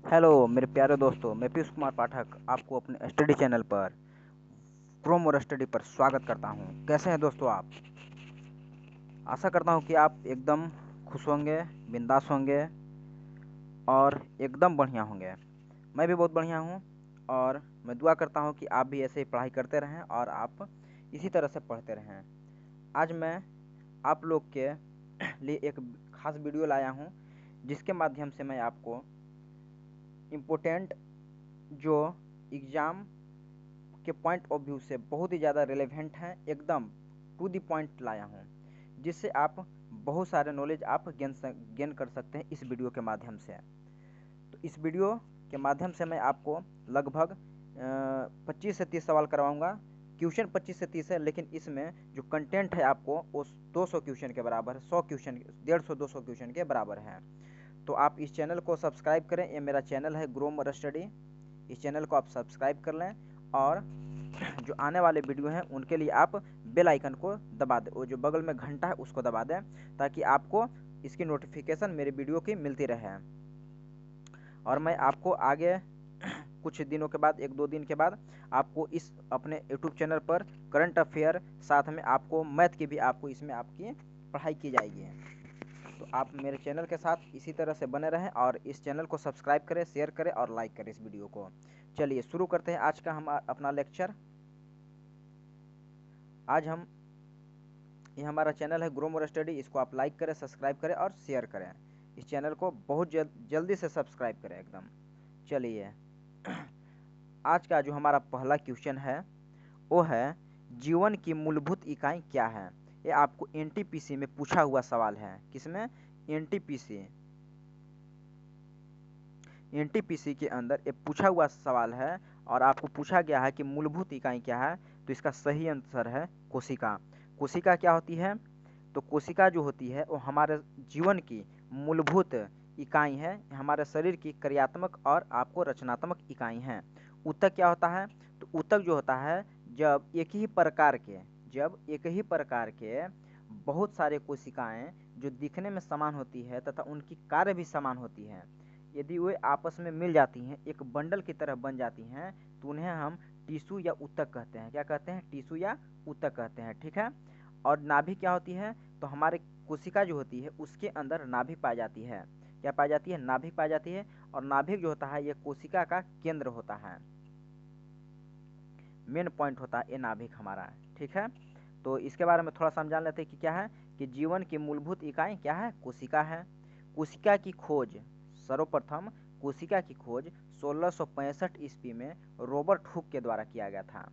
Hello मेरे प्यारे दोस्तों, मैं पीयूष कुमार पाठक आपको अपने स्टडी चैनल पर क्रोम और स्टडी पर स्वागत करता हूं। कैसे हैं दोस्तों आप? आशा करता हूं कि आप एकदम खुश होंगे, बिंदास होंगे और एकदम बढ़िया होंगे। मैं भी बहुत बढ़िया हूं और मैं दुआ करता हूं कि आप भी ऐसे ही पढ़ाई करते रहें और आप इसी तरह से पढ़ते रहें। आज मैं आप लोग के लिए एक खास वीडियो लाया हूं, जिसके माध्यम से मैं आपको इम्पोर्टेंट जो एग्ज़ाम के पॉइंट ऑफ व्यू से बहुत ही ज़्यादा रिलेवेंट हैं, एकदम टू दी पॉइंट लाया हूँ, जिससे आप बहुत सारे नॉलेज आप गेन कर सकते हैं इस वीडियो के माध्यम से। तो इस वीडियो के माध्यम से मैं आपको लगभग 25 से 30 सवाल करवाऊंगा। क्वेश्चन 25 से 30 है, लेकिन इसमें जो कंटेंट है आपको वो 200 क्वेश्चन के बराबर है, 100 क्वेश्चन, 150-200 क्वेश्चन के बराबर है। तो आप इस चैनल को सब्सक्राइब करें। ये मेरा चैनल है ग्रो मोर स्टडी। इस चैनल को आप सब्सक्राइब कर लें और जो आने वाले वीडियो हैं उनके लिए आप बेल आइकन को दबा दें, वो जो बगल में घंटा है उसको दबा दें, ताकि आपको इसकी नोटिफिकेशन मेरे वीडियो की मिलती रहे। और मैं आपको आगे कुछ दिनों के बाद, 1-2 दिन के बाद, आपको इस अपने यूट्यूब चैनल पर करंट अफेयर, साथ में आपको मैथ की भी आपको इसमें आपकी पढ़ाई की जाएगी। तो आप मेरे चैनल के साथ इसी तरह से बने रहें और इस चैनल को सब्सक्राइब करें, शेयर करें और लाइक करें इस वीडियो को। चलिए शुरू करते हैं आज का हम अपना लेक्चर। आज हम ये हमारा चैनल है ग्रो मोर स्टडी, इसको आप लाइक करें, सब्सक्राइब करें और शेयर करें। इस चैनल को बहुत जल्दी से सब्सक्राइब करें एकदम। चलिए आज का जो हमारा पहला क्वेश्चन है वो है, जीवन की मूलभूत इकाई क्या है? ये आपको एनटीपीसी में पूछा हुआ सवाल है। किसमें? एनटीपीसी के अंदर ये पूछा हुआ सवाल है और आपको पूछा गया है कि मूलभूत इकाई क्या है। तो इसका सही आंसर है कोशिका। कोशिका क्या होती है? तो कोशिका जो होती है वो हमारे जीवन की मूलभूत इकाई है, हमारे शरीर की क्रियात्मक और आपको रचनात्मक इकाई है। ऊतक क्या होता है? तो ऊतक जो होता है, जब एक ही प्रकार के बहुत सारे कोशिकाएं जो दिखने में समान होती है तथा उनकी कार्य भी समान होती है, यदि वे आपस में मिल जाती हैं, एक बंडल की तरह बन जाती हैं, तो उन्हें हम टिश्यू या ऊतक कहते हैं। क्या कहते हैं? टिश्यू या ऊतक कहते हैं। ठीक है। और नाभि क्या होती है? तो हमारे कोशिका जो होती है उसके अंदर नाभि पाई जाती है। क्या पाई जाती है? नाभि पाई जाती है। और नाभिक जो होता है ये कोशिका का केंद्र होता है, मेन पॉइंट होता है ये नाभिक हमारा। ठीक है। तो इसके बारे में थोड़ा समझ लेते हैं कि क्या है कि जीवन की मूलभूत इकाई क्या है? कोशिका है। कोशिका की खोज सर्वप्रथम कोशिका की खोज 1665 ईस्वी में रॉबर्ट हुक के द्वारा किया गया था।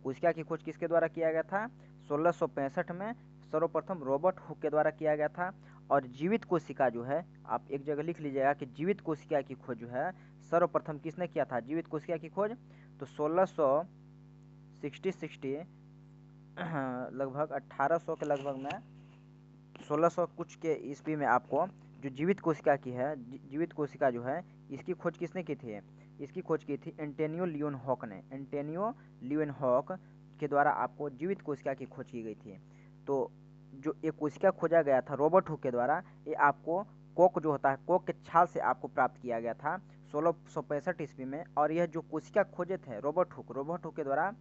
कोशिका की खोज किसके द्वारा किया गया था? 1665 में सर्वप्रथम रॉबर्ट हुक के द्वारा किया गया था। और जीवित कोशिका जो है, आप एक जगह लिख लीजिएगा कि जीवित कोशिका की खोज जो है सर्वप्रथम किसने किया था? जीवित कोशिका की खोज तो 1660 लगभग 1800 के लगभग में, 1600 कुछ के ईस्वी में आपको जो जीवित कोशिका की है, जीवित कोशिका जो है इसकी खोज किसने की थी? इसकी खोज की थी एंटोनियो लियोनहॉक ने। एंटोनियो लियोनहॉक के द्वारा आपको जीवित कोशिका की खोज की गई थी। तो जो एक कोशिका खोजा गया था रॉबर्ट हुक के द्वारा, ये आपको कोक जो होता है, कोक के छाल से आपको प्राप्त किया गया था 1665 ईस्वी में। और यह जो कोशिका खोजे थे रॉबर्ट हुक के द्वारा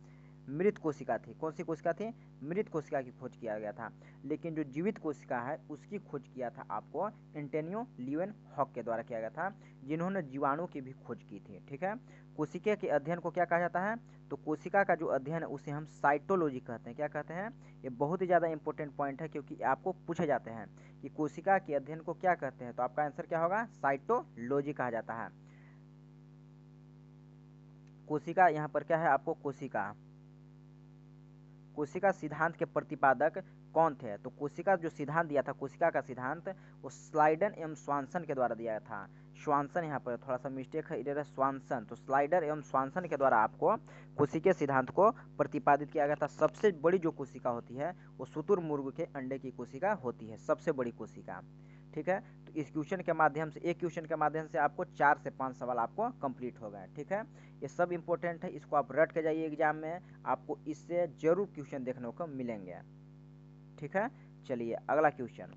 मृत कोशिका थी। कौन सी कोशिका थी? मृत कोशिका की खोज किया गया था। लेकिन जो जीवित कोशिका है उसकी खोज किया था आपको एंटोनियो लियोनहॉक के द्वारा किया गया था, जिन्होंने जीवाणु की भी खोज की थी। ठीक है। कोशिका के अध्ययन को क्या कहा जाता है? तो कोशिका का जो अध्ययन है उसे हम साइटोलॉजी कहते हैं। क्या कहते हैं? ये बहुत ही ज़्यादा इंपॉर्टेंट पॉइंट है, क्योंकि आपको पूछे जाते हैं कि कोशिका के अध्ययन को क्या कहते हैं। तो आपका आंसर क्या होगा? साइटोलॉजी कहा जाता है। कोशिका यहाँ पर क्या है आपको? कोशिका सिद्धांत के प्रतिपादक कौन थे? तो कोशिका जो सिद्धांत दिया था, कोशिका का सिद्धांत, वो स्लाइडन एवं स्वानसन के द्वारा दिया था। स्वानसन, यहाँ पर थोड़ा सा मिस्टेक है, इधर है स्वानसन। तो स्लाइडर एवं स्वानसन के द्वारा आपको कोशिकीय सिद्धांत को प्रतिपादित किया गया था। सबसे बड़ी जो कोशिका होती है वो शुतुरमुर्ग के अंडे की कोशिका होती है, सबसे बड़ी कोशिका। ठीक है। तो इस क्वेश्चन के माध्यम से, एक क्वेश्चन के माध्यम से आपको 4 से 5 सवाल आपको कंप्लीट हो गए। ठीक है। ये सब इंपॉर्टेंट है, इसको आप रट के जाइए एग्जाम में, आपको इससे जरूर क्वेश्चन देखने को मिलेंगे। ठीक है। चलिए अगला क्वेश्चन,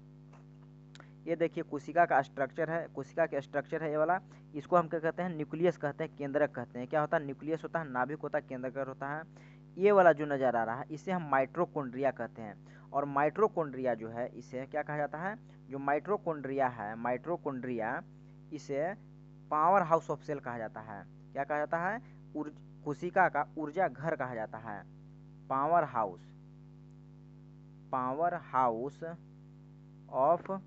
ये देखिए कोशिका का स्ट्रक्चर है, कोशिका का स्ट्रक्चर है ये वाला। इसको हम क्या कहते हैं, न्यूक्लियस कहते हैं, केंद्रक कहते हैं। क्या होता है, न्यूक्लियस होता है, नाभिक होता है, केंद्रक होता है। ये वाला जो नज़र आ रहा है इसे हम माइटोकॉन्ड्रिया कहते हैं। और माइटोकॉन्ड्रिया जो है इसे क्या कहा जाता है, जो माइटोकॉन्ड्रिया है, माइटोकॉन्ड्रिया इसे पावर हाउस ऑफ सेल कहा जाता है। क्या कहा जाता है, कोशिका का ऊर्जा घर कहा जाता है। Powerhouse, powerhouse of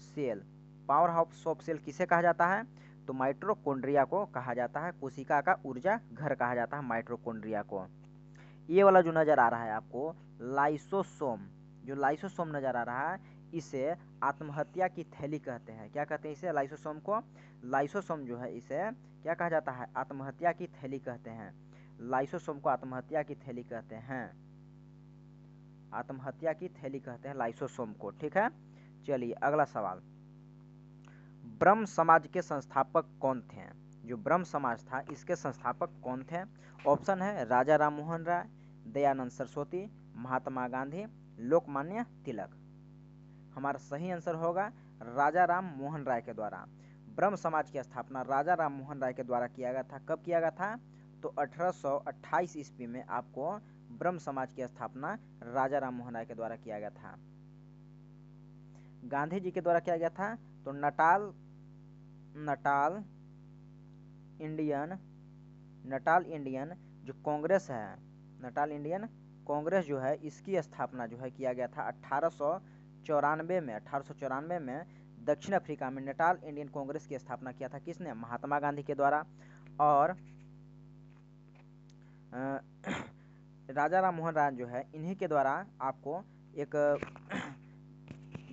cell. Powerhouse of cell किसे कहा जाता है, तो माइटोकॉन्ड्रिया को कहा जाता है। कोशिका का ऊर्जा घर कहा जाता है माइटोकॉन्ड्रिया को। ये वाला जो नजर आ रहा है आपको लाइसोसोम, जो लाइसोसोम नजर आ रहा है इसे आत्महत्या की थैली कहते हैं। क्या कहते हैं इसे, लाइसोसोम को। लाइसोसोम जो है इसे क्या कहा जाता है, आत्महत्या की थैली कहते हैं। लाइसोसोम को आत्महत्या की थैली कहते हैं, आत्महत्या की थैली कहते हैं लाइसोसोम को। ठीक है, चलिए अगला सवाल। ब्रह्म समाज के संस्थापक कौन थे, जो ब्रह्म समाज था इसके संस्थापक कौन थे। ऑप्शन है राजा राम मोहन राय, दयानंद सरस्वती, महात्मा गांधी, लोकमान्य तिलक। हमारा सही आंसर होगा राजा राम मोहन राय के द्वारा। ब्रह्म समाज की स्थापना राजा राम मोहन राय के द्वारा किया गया था। कब किया गया था, तो 1828 ईस्वी में आपको ब्रह्म समाज की स्थापना राजा राम मोहन राय के द्वारा किया गया था। गांधी जी के द्वारा किया गया था तो नटाल इंडियन जो कांग्रेस है, नटाल इंडियन कांग्रेस जो है इसकी स्थापना जो है किया गया था 1894 में दक्षिण अफ्रीका में नटाल इंडियन कांग्रेस की स्थापना किया था। किसने, महात्मा गांधी के द्वारा। और राजा राम मोहन राय जो है इन्हीं के द्वारा आपको एक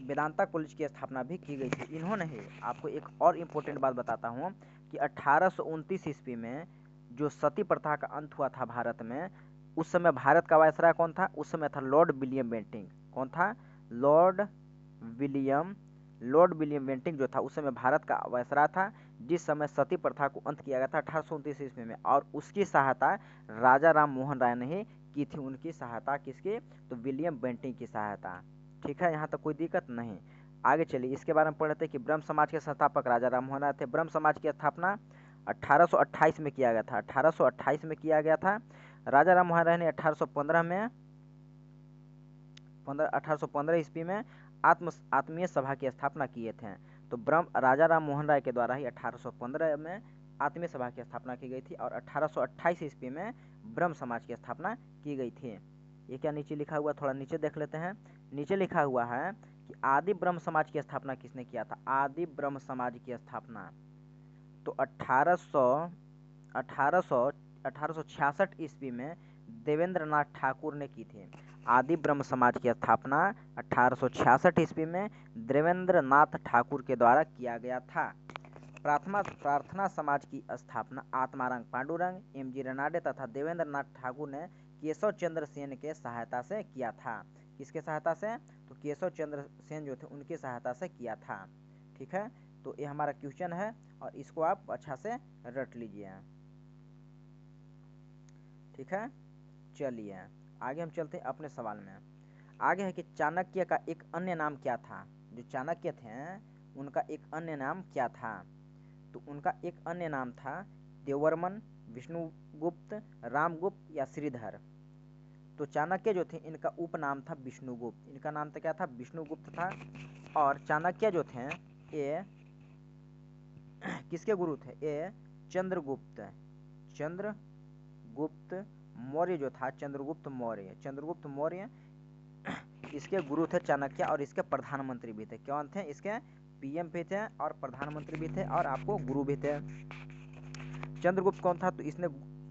वेदांता कॉलेज की स्थापना भी की गई थी इन्होंने ही। आपको एक और इम्पोर्टेंट बात बताता हूँ कि 1829 ईस्वी में जो सती प्रथा का अंत हुआ था भारत में, उस समय भारत का वायसराय कौन था, उस समय था लॉर्ड विलियम बेंटिंक। कौन था, लॉर्ड विलियम बेंटिंक जो था उस समय भारत का वायसराय था, जिस समय सती प्रथा को अंत किया गया था 1829 ईस्वी में। और उसकी सहायता राजा राम मोहन राय ने ही की थी। उनकी सहायता किसकी, तो विलियम बेंटिंक की सहायता। ठीक है, यहाँ तक कोई दिक्कत नहीं। आगे चलिए इसके बारे में पढ़ते हैं कि ब्रह्म समाज के संस्थापक राजा राम मोहन राय थे। ब्रह्म समाज की स्थापना 1828 में किया गया था। 1828 में किया गया था। राजा राम मोहन राय ने 1815 ईस्वी में आत्मीय सभा की स्थापना किए थे। तो राजा राम मोहन राय के द्वारा ही 1815 में आत्मीय सभा की स्थापना की गई थी और 1828 ईस्वी में ब्रह्म समाज की स्थापना की गई थी। ये क्या नीचे लिखा हुआ, थोड़ा नीचे देख लेते हैं। नीचे लिखा हुआ है कि आदि ब्रह्म समाज की स्थापना किसने किया था। आदि ब्रह्म समाज की स्थापना तो 1866 ईस्वी में देवेंद्र नाथ ठाकुर ने की थी। आदि ब्रह्म समाज की स्थापना 1866 ईस्वी में देवेंद्र नाथ ठाकुर के द्वारा किया गया था। प्रार्थना समाज की स्थापना आत्माराम पांडुरंग, एम.जी. रनाडे तथा देवेंद्र नाथ ठाकुर ने केशव चंद्र सेन के सहायता से किया था। किसके सहायता से, तो केशव चंद्र सेन जो थे उनकी सहायता से किया था। ठीक है, तो ये हमारा क्वेश्चन है और इसको आप अच्छा से रट लीजिए। ठीक है, चलिए आगे हम चलते हैं अपने सवाल में। आगे है कि चाणक्य का एक अन्य नाम क्या था। जो चाणक्य थे उनका एक अन्य नाम क्या था, तो उनका एक अन्य नाम था देवर्मन, विष्णुगुप्त, रामगुप्त या श्रीधर। तो चाणक्य जो थे इनका उपनाम था विष्णुगुप्त। इनका नाम तो क्या था, विष्णुगुप्त था। और चाणक्य जो थे ये किसके गुरु थे, ये चंद्रगुप्त मौर्य जो था, चंद्रगुप्त मौर्य इसके गुरु थे चाणक्य और इसके प्रधानमंत्री भी थे। कौन थे, इसके पीएम भी थे और प्रधानमंत्री भी थे और आपको गुरु भी थे। चंद्रगुप्त कौन था, तो इसने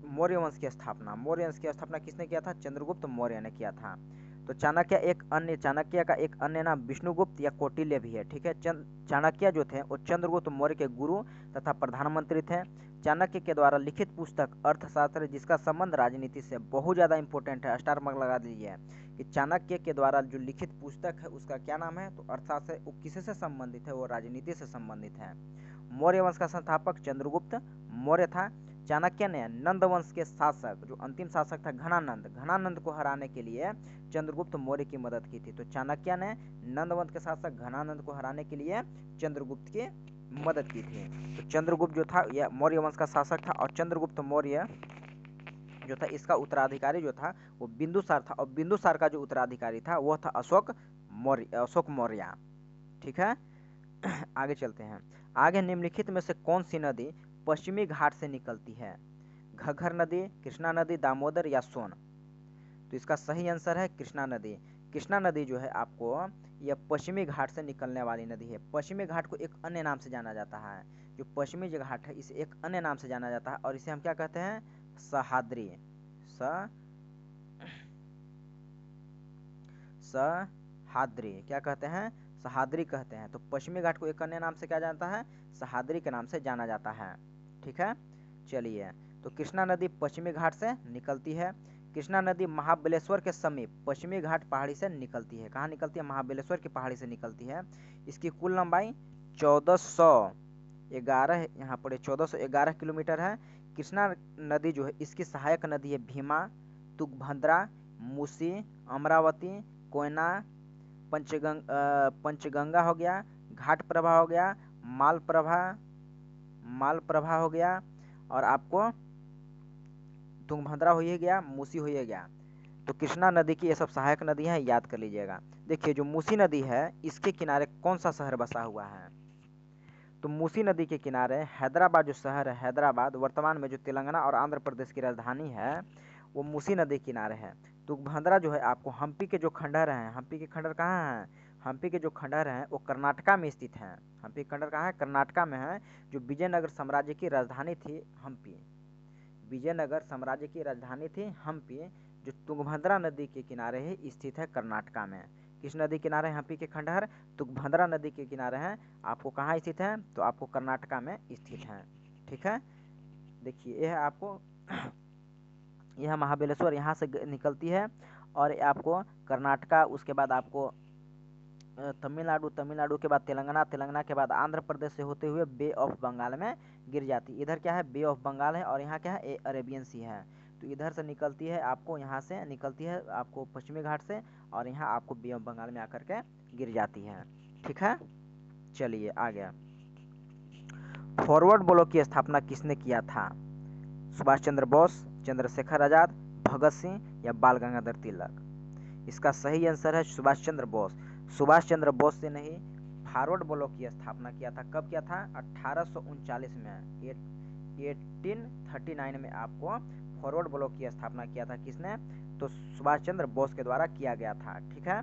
मौर्य वंश की स्थापना किसने किया था, चंद्रगुप्त मौर्य ने किया था। तो चाणक्य का एक अन्य नाम विष्णुगुप्त या कौटिल्य भी है। ठीक है, चाणक्य जो थे वो चंद्रगुप्त मौर्य के गुरु तथा प्रधानमंत्री थे। चाणक्य के द्वारा लिखित पुस्तक अर्थशास्त्र, जिसका संबंध राजनीति से बहुत ज़्यादा इंपॉर्टेंट है, स्टार मार्क लगा दीजिए कि चाणक्य के द्वारा जो लिखित पुस्तक है उसका क्या नाम है, तो अर्थशास्त्र। वो किसी से संबंधित है, वो राजनीति से संबंधित है। मौर्य वंश का संस्थापक चंद्रगुप्त मौर्य था। चाणक्य ने नंद वंश के शासक, जो अंतिम शासक था घनानंद को हराने के लिए चंद्रगुप्त मौर्य की मदद की थी। तो चाणक्य ने नंद वंश के शासक घनानंद को हराने के लिए चंद्रगुप्त की मदद की थी। तो चंद्रगुप्त जो था यह मौर्य वंश का शासक था, और चंद्रगुप्त मौर्य जो था इसका उत्तराधिकारी जो था वो बिंदुसार था, और बिंदुसार का जो उत्तराधिकारी था वो था अशोक मौर्य। ठीक है, आगे चलते हैं। आगे निम्नलिखित में से कौन सी नदी पश्चिमी घाट से निकलती है? घग्गर नदी, कृष्णा नदी, दामोदर या सोन? तो इसका सही आंसर है कृष्णा नदी। कृष्णा नदी जो है आपको यह पश्चिमी घाट से निकलने वाली नदी है। पश्चिमी घाट को एक अन्य नाम से जाना जाता है, जो पश्चिमी जो घाट है इसे एक अन्य नाम से जाना जाता है, और इसे हम क्या कहते हैं? सहाद्री। सहाद्री क्या कहते हैं? सहाद्री कहते हैं। तो पश्चिमी घाट को एक अन्य नाम से क्या जानता है? सहाद्री के नाम से जाना जाता है। ठीक है, चलिए, तो कृष्णा नदी पश्चिमी घाट से निकलती है। कृष्णा नदी महाबलेश्वर के समीप पश्चिमी घाट पहाड़ी से निकलती है। कहाँ निकलती है? महाबलेश्वर की पहाड़ी से निकलती है। इसकी कुल लंबाई 1411, यहाँ पर 1411 किलोमीटर है। कृष्णा नदी जो है इसकी सहायक नदी है भीमा, तुंगभद्रा, मूसी, अमरावती, कोयना, पंचगंगा हो गया, घाट प्रभा हो गया, मालप्रभा हो गया, और आपको तुंगभद्रा हो ही गया, मूसी हो ही गया। तो कृष्णा नदी की ये सब सहायक नदी हैं, याद कर लीजिएगा। देखिए, जो मूसी नदी है इसके किनारे कौन सा शहर बसा हुआ है? तो मूसी नदी के किनारे हैदराबाद जो शहर है, हैदराबाद वर्तमान में जो तेलंगाना और आंध्र प्रदेश की राजधानी है वो मूसी नदी किनारे है। तुंगभद्रा जो है आपको हम्पी के जो खंडहर हैं, हम्पी के खंडहर कहाँ हैं? हम्पी के जो खंडहर हैं वो कर्नाटका में स्थित हैं। हम्पी खंडहर कहाँ है? कर्नाटका में है। जो विजयनगर साम्राज्य की राजधानी थी हम्पी, विजयनगर साम्राज्य की राजधानी थी हम्पी, जो तुंगभद्रा नदी के किनारे ही स्थित है कर्नाटका में। किस नदी किनारे? हम्पी के खंडहर तुंगभद्रा नदी के किनारे हैं। आपको कहाँ स्थित है? तो आपको कर्नाटका में स्थित है। ठीक है, देखिए यह आपको यह महाबलेश्वर यहाँ से निकलती है, और आपको कर्नाटका, उसके बाद आपको तमिलनाडु के बाद तेलंगाना के बाद आंध्र प्रदेश से होते हुए बे ऑफ बंगाल में गिर जाती है। इधर क्या है? बे ऑफ बंगाल है, और यहाँ क्या है? अरेबियन सी है। तो इधर से निकलती है आपको, यहाँ से निकलती है आपको पश्चिमी घाट से, और यहाँ आपको बे ऑफ बंगाल में आकर के गिर जाती है। ठीक है, चलिए आगे। फॉरवर्ड ब्लॉक की स्थापना किसने किया था? सुभाष चंद्र बोस, चंद्रशेखर आजाद, भगत सिंह या बाल गंगाधर तिलक? इसका सही आंसर है सुभाष चंद्र बोस। सुभाष चंद्र बोस से नहीं, फॉरवर्ड ब्लॉक की स्थापना किया था। कब किया था? 1839 में, 1839 में आपको फॉरवर्ड ब्लॉक की स्थापना किया था। किसने? तो सुभाष चंद्र बोस के द्वारा किया गया था। ठीक है,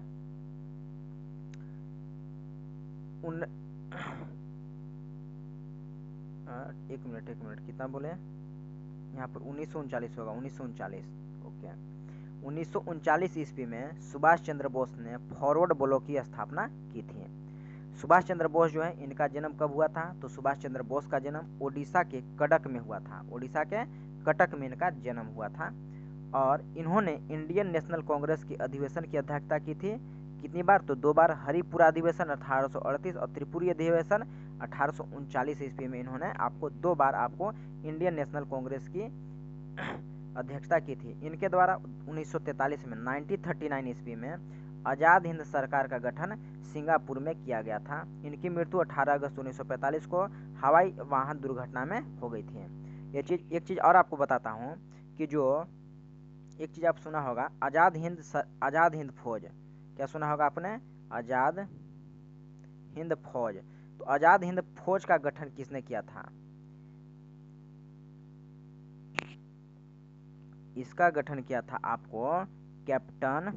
एक मिनट कितना बोले? यहाँ पर 1939 होगा, 1939। ओके, 1939 ईस्वी में सुभाष चंद्र बोस ने फॉरवर्ड ब्लॉक की स्थापना की थी। सुभाष चंद्र बोस जो है इनका जन्म कब हुआ था? तो सुभाष चंद्र बोस का जन्म ओडिशा के कटक में हुआ था। ओडिशा के कटक में इनका जन्म हुआ था, और इन्होंने इंडियन नेशनल कांग्रेस की अधिवेशन की अध्यक्षता की थी। कितनी बार? तो 2 बार। हरिपुरा अधिवेशन 1838 और त्रिपुरी अधिवेशन 1839 ईस्वी में इन्होंने आपको 2 बार आपको इंडियन नेशनल कांग्रेस की अध्यक्षता की थी। इनके द्वारा 1943 में 1939 ईस्वी में आज़ाद हिंद सरकार का गठन सिंगापुर में किया गया था। इनकी मृत्यु 18 अगस्त 1945 को हवाई वाहन दुर्घटना में हो गई थी। एक चीज़ और आपको बताता हूँ कि जो एक चीज़ आप सुना होगा, आज़ाद हिंद फौज। क्या सुना होगा आपने? आज़ाद हिंद फौज। तो आज़ाद हिंद फौज का गठन किसने किया था? इसका गठन किया था आपको कैप्टन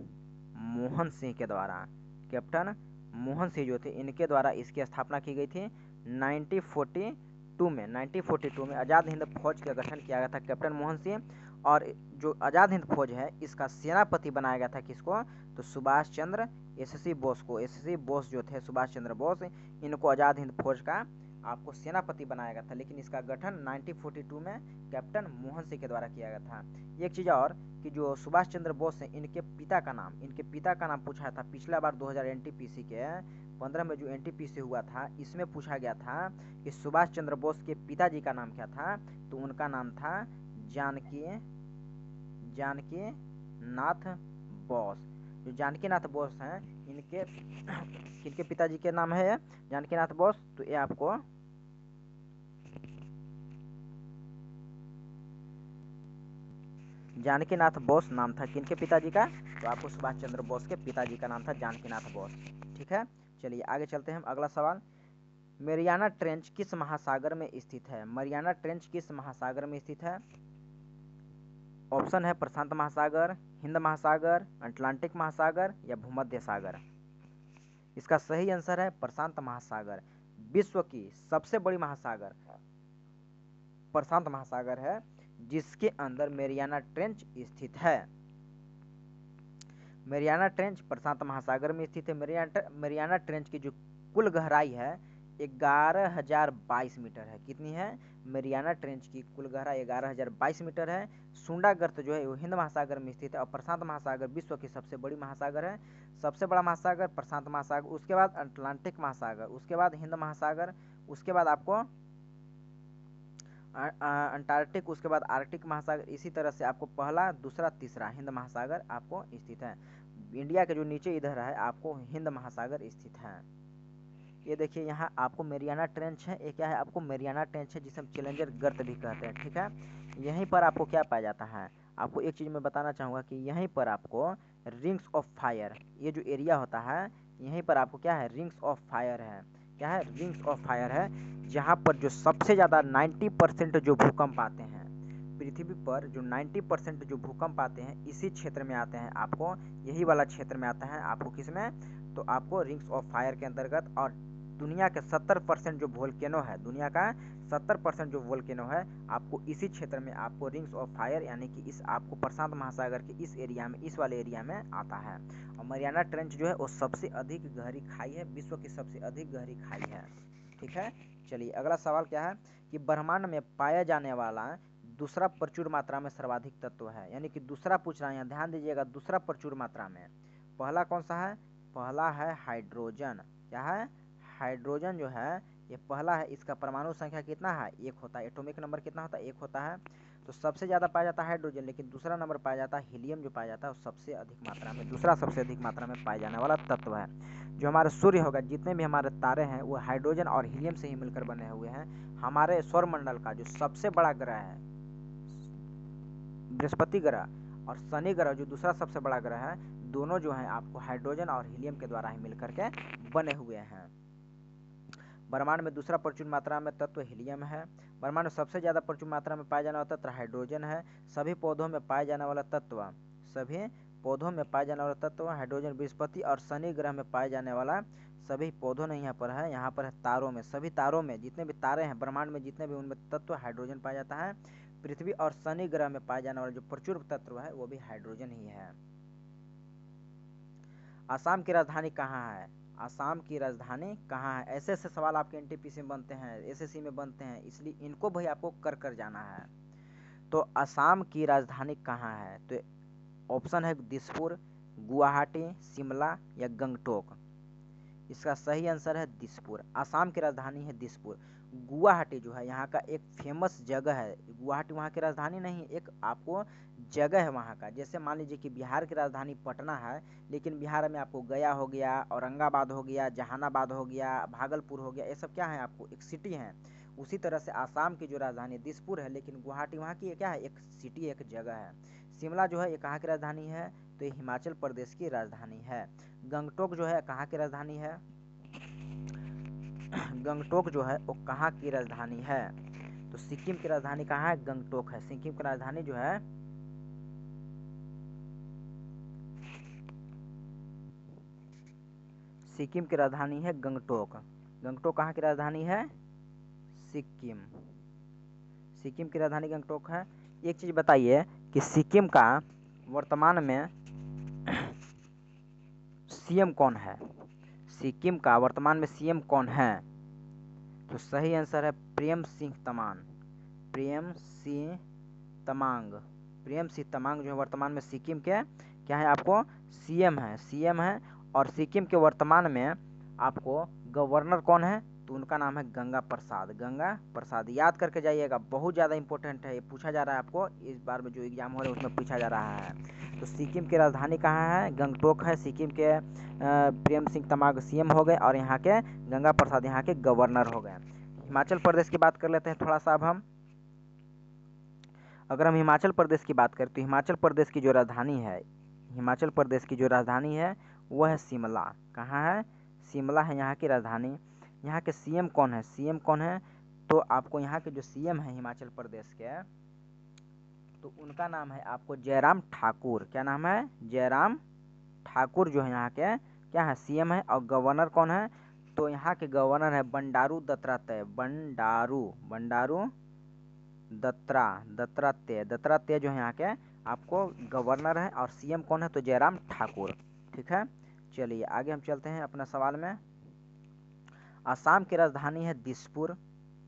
मोहन सिंह के द्वारा। कैप्टन मोहन सिंह जो थे इनके द्वारा इसकी स्थापना की गई थी 1942 में आज़ाद हिंद फौज का गठन किया गया था कैप्टन मोहन सिंह। और जो आज़ाद हिंद फौज है इसका सेनापति बनाया गया था किसको? तो सुभाष चंद्र एससी बोस को। एससी बोस जो थे सुभाष चंद्र बोस, इनको आज़ाद हिंद फौज का आपको सेनापति बनाया गया था। लेकिन इसका गठन 1942 में कैप्टन मोहन सिंह के द्वारा किया गया था। एक चीज़ और कि जो सुभाष चंद्र बोस हैं इनके पिता का नाम पूछा था पिछला बार 2000 NTPC के 15 में जो एनटीपीसी हुआ था, इसमें पूछा गया था कि सुभाष चंद्र बोस के पिताजी का नाम क्या था, तो उनका नाम था जानकी नाथ बोस। जो जानकी नाथ बोस हैं, इनके पिताजी के नाम है जानकी नाथ बोस। तो ये आपको जानकी नाथ बोस नाम था किनके पिताजी का, तो आपको सुभाष चंद्र बोस के पिताजी का नाम था जानकी नाथ बोस। ठीक है, चलिए आगे चलते हैं हम। अगला सवाल, मेरियाना ट्रेंच किस महासागर में स्थित है? मरियाना ट्रेंच किस महासागर में स्थित है? ऑप्शन है प्रशांत महासागर, हिंद महासागर, अटलांटिक महासागर या भूमध्य सागर। इसका सही आंसर है प्रशांत महासागर। विश्व की सबसे बड़ी महासागर प्रशांत महासागर है, जिसके अंदर मेरियाना ट्रेंच स्थित है। मेरियाना ट्रेंच प्रशांत महासागर में स्थित है। मेरियाना ट्रेंच की जो कुल गहराई है 11,022 मीटर है। कितनी है? मेरियाना ट्रेंच की कुल गहराई 11,022 मीटर है। सुंडा गर्त जो है वो हिंद महासागर में स्थित है, और प्रशांत महासागर विश्व की सबसे बड़ी महासागर है। सबसे बड़ा महासागर प्रशांत महासागर, उसके बाद अटलांटिक महासागर, उसके बाद हिंद महासागर, उसके बाद आपको अंटार्कटिक, उसके बाद आर्कटिक महासागर। इसी तरह से आपको पहला, दूसरा, तीसरा हिंद महासागर आपको स्थित है। इंडिया के जो नीचे इधर है आपको हिंद महासागर स्थित है। ये देखिए यहाँ आपको मेरियाना ट्रेंच है। ये क्या है? आपको मेरियाना ट्रेंच है, जिसे हम चैलेंजर गर्त भी कहते हैं। ठीक है, यहीं पर आपको क्या पाया जाता है? आपको एक चीज़ मैं बताना चाहूँगा कि यहीं पर आपको रिंग्स ऑफ फायर, ये जो एरिया होता है यहीं पर आपको क्या है? रिंग्स ऑफ फायर है। क्या है? रिंग्स ऑफ फायर है, जहाँ पर जो सबसे ज़्यादा 90% जो भूकंप आते हैं पृथ्वी पर, जो 90% जो भूकंप आते हैं इसी क्षेत्र में आते हैं। आपको यही वाला क्षेत्र में आता है। आपको किसमें? तो आपको रिंग्स ऑफ फायर के अंतर्गत। और दुनिया के 70% जो वोल्केनो है, दुनिया का 70% जो वोल्केनो है आपको इसी क्षेत्र में, आपको रिंग्स ऑफ फायर यानी कि इस आपको प्रशांत महासागर के इस एरिया में, इस वाले एरिया में आता है। और मरियाना ट्रेंच जो है वो सबसे अधिक गहरी खाई है, विश्व की सबसे अधिक गहरी खाई है। ठीक है, चलिए अगला सवाल क्या है कि ब्रह्मांड में पाया जाने वाला दूसरा प्रचुर मात्रा में सर्वाधिक तत्व है। यानी कि दूसरा पूछ रहा है, यहाँ ध्यान दीजिएगा, दूसरा प्रचुर मात्रा में। पहला कौन सा है? पहला है हाइड्रोजन। क्या है? हाइड्रोजन जो है ये पहला है। इसका परमाणु संख्या कितना है? 1 होता है। एटॉमिक नंबर कितना होता है? 1 होता है। तो सबसे ज़्यादा पाया जाता है हाइड्रोजन, लेकिन दूसरा नंबर पाया जाता है हीलियम। जो पाया जाता है वो सबसे अधिक मात्रा में, दूसरा सबसे अधिक मात्रा में पाया जाने वाला तत्व है। जो हमारे सूर्य होगा, जितने भी हमारे तारे हैं वो हाइड्रोजन और हीलियम से ही मिलकर बने हुए हैं। हमारे सौरमंडल का जो सबसे बड़ा ग्रह है बृहस्पति ग्रह, और शनि ग्रह जो दूसरा सबसे बड़ा ग्रह है, दोनों जो हैं आपको हाइड्रोजन और हीलियम के द्वारा ही मिलकर के बने हुए हैं। ब्रह्मांड में दूसरा प्रचुर मात्रा में तत्व हीलियम है। ब्रह्मांड में सबसे ज़्यादा प्रचुर मात्रा में पाया जाने वाला तत्व हाइड्रोजन है। सभी पौधों में पाए जाने वाला तत्व, सभी पौधों में पाए जाने वाला तत्व हाइड्रोजन। बृहस्पति और शनि ग्रह में पाए जाने वाला, सभी पौधों नहीं यहाँ पर है, यहाँ पर है तारों में। सभी तारों में जितने भी तारे हैं ब्रह्मांड में, जितने भी उनमें तत्व हाइड्रोजन पाया जाता है। पृथ्वी और शनि ग्रह में पाए जाने वाला जो प्रचुर तत्व है वो भी हाइड्रोजन ही है। असम की राजधानी कहाँ है? असम की राजधानी कहाँ है? ऐसे ऐसे सवाल आपके एनटीपीसी में बनते हैं, एसएससी में बनते हैं, इसलिए इनको भी आपको कर जाना है। तो असम की राजधानी कहाँ है? तो ऑप्शन है दिसपुर, गुवाहाटी, शिमला या गंगटोक। इसका सही आंसर है दिसपुर। असम की राजधानी है दिसपुर। गुवाहाटी जो है यहाँ का एक फेमस जगह है। गुवाहाटी वहाँ की राजधानी नहीं, एक आपको जगह है वहाँ का। जैसे मान लीजिए कि बिहार की राजधानी पटना है, लेकिन बिहार में आपको गया हो गया, औरंगाबाद हो गया, जहानाबाद हो गया, भागलपुर हो गया, ये सब क्या है? आपको एक सिटी है। उसी तरह से आसाम की जो राजधानी दिसपुर है, लेकिन गुवाहाटी वहाँ की क्या है? एक सिटी, एक जगह है। शिमला जो है ये कहाँ की राजधानी है? तो ये हिमाचल प्रदेश की राजधानी है। गंगटोक जो है कहाँ की राजधानी है? गंगटोक जो है वो कहाँ की राजधानी है? तो सिक्किम की राजधानी कहाँ है? गंगटोक है। सिक्किम की राजधानी जो है, सिक्किम की राजधानी है गंगटोक। गंगटोक कहाँ की राजधानी है? सिक्किम। सिक्किम की राजधानी गंगटोक है। एक चीज बताइए कि सिक्किम का वर्तमान में सीएम कौन है? सिक्किम का वर्तमान में सीएम कौन है? तो सही आंसर है प्रेम सिंह तमांग। प्रेम सिंह तमांग। प्रेम सिंह तमांग जो है वर्तमान में सिक्किम के क्या है? आपको सीएम है, सीएम है। और सिक्किम के वर्तमान में आपको गवर्नर कौन है, तो उनका नाम है गंगा प्रसाद। गंगा प्रसाद याद करके जाइएगा, बहुत ज़्यादा इंपॉर्टेंट है, ये पूछा जा रहा है आपको इस बार में जो एग्जाम हो रहा है उसमें पूछा जा रहा है। तो सिक्किम की राजधानी कहाँ है, गंगटोक है। सिक्किम के प्रेम सिंह तमांग सीएम हो गए और यहाँ के गंगा प्रसाद यहाँ के गवर्नर हो गए। हिमाचल प्रदेश की बात कर लेते हैं थोड़ा सा अब हम। अगर हम हिमाचल प्रदेश की बात करें तो हिमाचल प्रदेश की जो राजधानी है, हिमाचल प्रदेश की जो राजधानी है वो है शिमला। कहाँ है, शिमला है यहाँ की राजधानी। यहाँ के सीएम कौन है, सीएम कौन है, तो आपको यहाँ के जो सीएम है हिमाचल प्रदेश के, तो उनका नाम है आपको जयराम ठाकुर। क्या नाम है, जयराम ठाकुर जो है यहाँ के क्या है, सीएम है। और गवर्नर कौन है, तो यहाँ के गवर्नर है बंडारू दत्तात्रेय। बंडारू दत्तात्रेय जो है यहाँ के आपको गवर्नर है। और सीएम कौन है, तो जयराम ठाकुर। ठीक है, चलिए आगे हम चलते हैं अपना सवाल में। असम की राजधानी है दिसपुर।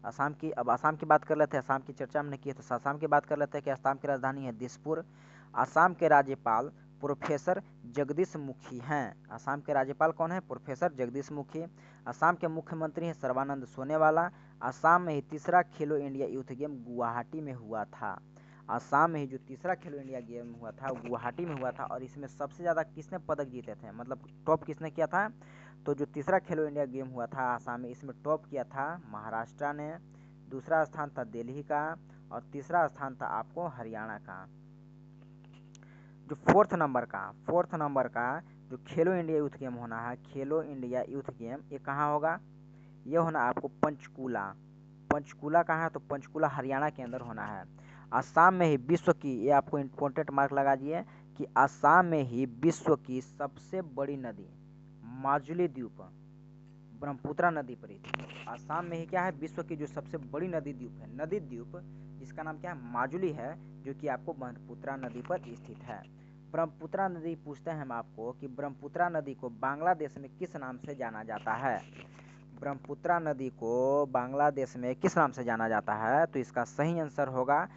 असम की, अब असम की बात कर लेते हैं, असम की चर्चा हमने की है तो असम की बात कर लेते हैं कि असम की राजधानी है दिसपुर। असम के राज्यपाल प्रोफेसर जगदीश मुखी हैं। असम के राज्यपाल कौन है, प्रोफेसर जगदीश मुखी। असम के मुख्यमंत्री हैं सर्बानंद सोनोवाला। असम में ही तीसरा खेलो इंडिया यूथ गेम गुवाहाटी में हुआ था। असम में ही जो तीसरा खेलो इंडिया गेम हुआ था वो गुवाहाटी में हुआ था। और इसमें सबसे ज़्यादा किसने पदक जीते थे, मतलब टॉप किसने किया था, तो जो तीसरा खेलो इंडिया गेम हुआ था आसाम में, इसमें टॉप किया था महाराष्ट्र ने। दूसरा स्थान था दिल्ली का और तीसरा स्थान था आपको हरियाणा का। जो फोर्थ नंबर का जो खेलो इंडिया यूथ गेम होना है, खेलो इंडिया यूथ गेम, ये कहाँ होगा, ये होना आपको पंचकूला। पंचकूला कहाँ है, तो पंचकूला हरियाणा के अंदर होना है। असम में ही विश्व की, ये आपको इम्पोर्टेंट मार्क लगा दिए कि असम में ही विश्व की सबसे बड़ी नदी माजुली द्वीप ब्रह्मपुत्रा नदी पर स्थित। असम में ही क्या है, विश्व की जो सबसे बड़ी नदी द्वीप है, नदी द्वीप जिसका नाम क्या है, माजुली है, जो कि आपको ब्रह्मपुत्रा नदी पर स्थित है। ब्रह्मपुत्रा नदी पूछते हैं हम आपको कि ब्रह्मपुत्रा नदी को बांग्लादेश में किस नाम से जाना जाता है। ब्रह्मपुत्रा नदी को बांग्लादेश में किस नाम से जाना जाता है, तो इसका सही आंसर होगा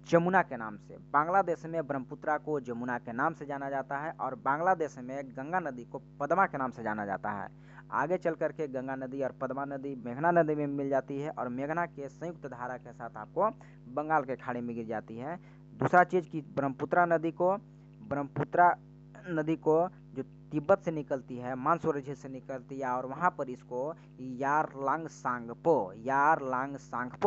जमुना के नाम से। बांग्लादेश में ब्रह्मपुत्रा को जमुना के नाम से जाना जाता है और बांग्लादेश में गंगा नदी को पद्मा के नाम से जाना जाता है। आगे चल करके गंगा नदी और पद्मा नदी मेघना नदी में मिल जाती है और मेघना के संयुक्त धारा के साथ आपको बंगाल के खाड़ी में गिर जाती है। दूसरा चीज़ कि ब्रह्मपुत्रा नदी को जो तिब्बत से निकलती है, मानसरोवर से निकलती है और वहाँ पर इसको यारलांग सांगपो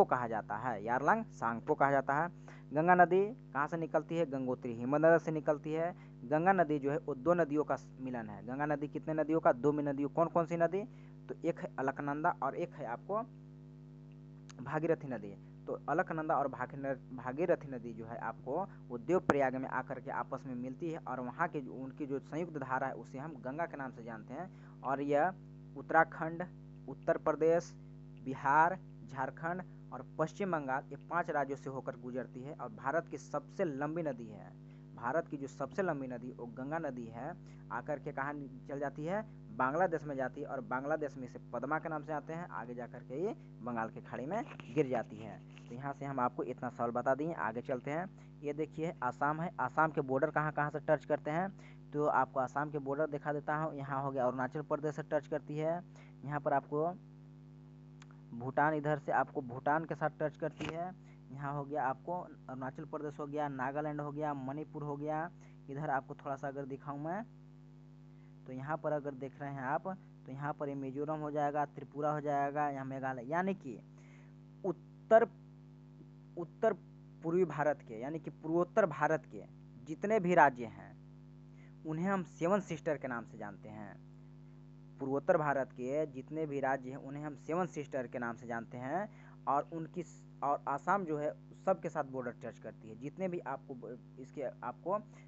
कहा जाता है, यारलांग सांगपो कहा जाता है। गंगा नदी कहाँ से निकलती है, गंगोत्री हिमनगर से निकलती है। गंगा नदी जो है वो दो नदियों का मिलन है। गंगा नदी कितने नदियों का, दो में नदियों, कौन कौन सी नदी, तो एक है अलकनंदा और एक है आपको भागीरथी नदी। तो अलकनंदा और भागीरथी नदी जो है आपको वो देवप्रयाग में आकर के आपस में मिलती है और वहाँ के उनकी जो संयुक्त धारा है उसे हम गंगा के नाम से जानते हैं। और यह उत्तराखंड, उत्तर प्रदेश, बिहार, झारखंड और पश्चिम बंगाल, ये 5 राज्यों से होकर गुजरती है और भारत की सबसे लंबी नदी है। भारत की जो सबसे लंबी नदी वो गंगा नदी है, आकर के कहाँ चल जाती है, बांग्लादेश में जाती है और बांग्लादेश में इसे पद्मा के नाम से आते हैं। आगे जाकर के ये बंगाल की खाड़ी में गिर जाती है। तो यहाँ से हम आपको इतना सवाल बता दिए, आगे चलते हैं। ये देखिए आसाम है, आसाम के बॉर्डर कहाँ कहाँ से टच करते हैं, तो आपको आसाम के बॉर्डर दिखा देता हूँ। यहाँ हो गया अरुणाचल प्रदेश से टच करती है, यहाँ पर आपको भूटान, इधर से आपको भूटान के साथ टच करती है। यहाँ हो गया आपको अरुणाचल प्रदेश हो गया, नागालैंड हो गया, मणिपुर हो गया। इधर आपको थोड़ा सा अगर दिखाऊं मैं, तो यहाँ पर अगर देख रहे हैं आप, तो यहाँ पर ये मिजोरम हो जाएगा, त्रिपुरा हो जाएगा, यहाँ मेघालय, यानी कि उत्तर उत्तर पूर्वी भारत के, यानी कि पूर्वोत्तर भारत के जितने भी राज्य हैं उन्हें हम 7 सिस्टर के नाम से जानते हैं। पूर्वोत्तर भारत के जितने भी राज्य हैं उन्हें हम 7 सिस्टर के नाम से जानते हैं। और आसाम जो है सब के साथ बॉर्डर टच करती है। जितने भी आपको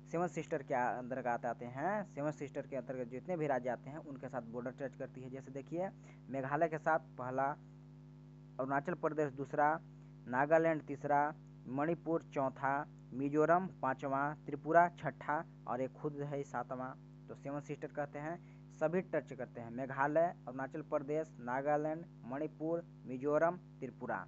7 सिस्टर के अंतर्गत आते हैं, 7 सिस्टर के अंतर्गत जितने भी राज्य आते हैं उनके साथ बॉर्डर टच करती है। जैसे देखिए मेघालय के साथ पहला, अरुणाचल प्रदेश दूसरा, नागालैंड तीसरा, मणिपुर चौथा, मिजोरम पाँचवा, त्रिपुरा छठा और एक खुद है 7वां। तो 7 सिस्टर कहते हैं, सभी टच करते हैं, मेघालय, अरुणाचल प्रदेश, नागालैंड, मणिपुर, मिजोरम, त्रिपुरा।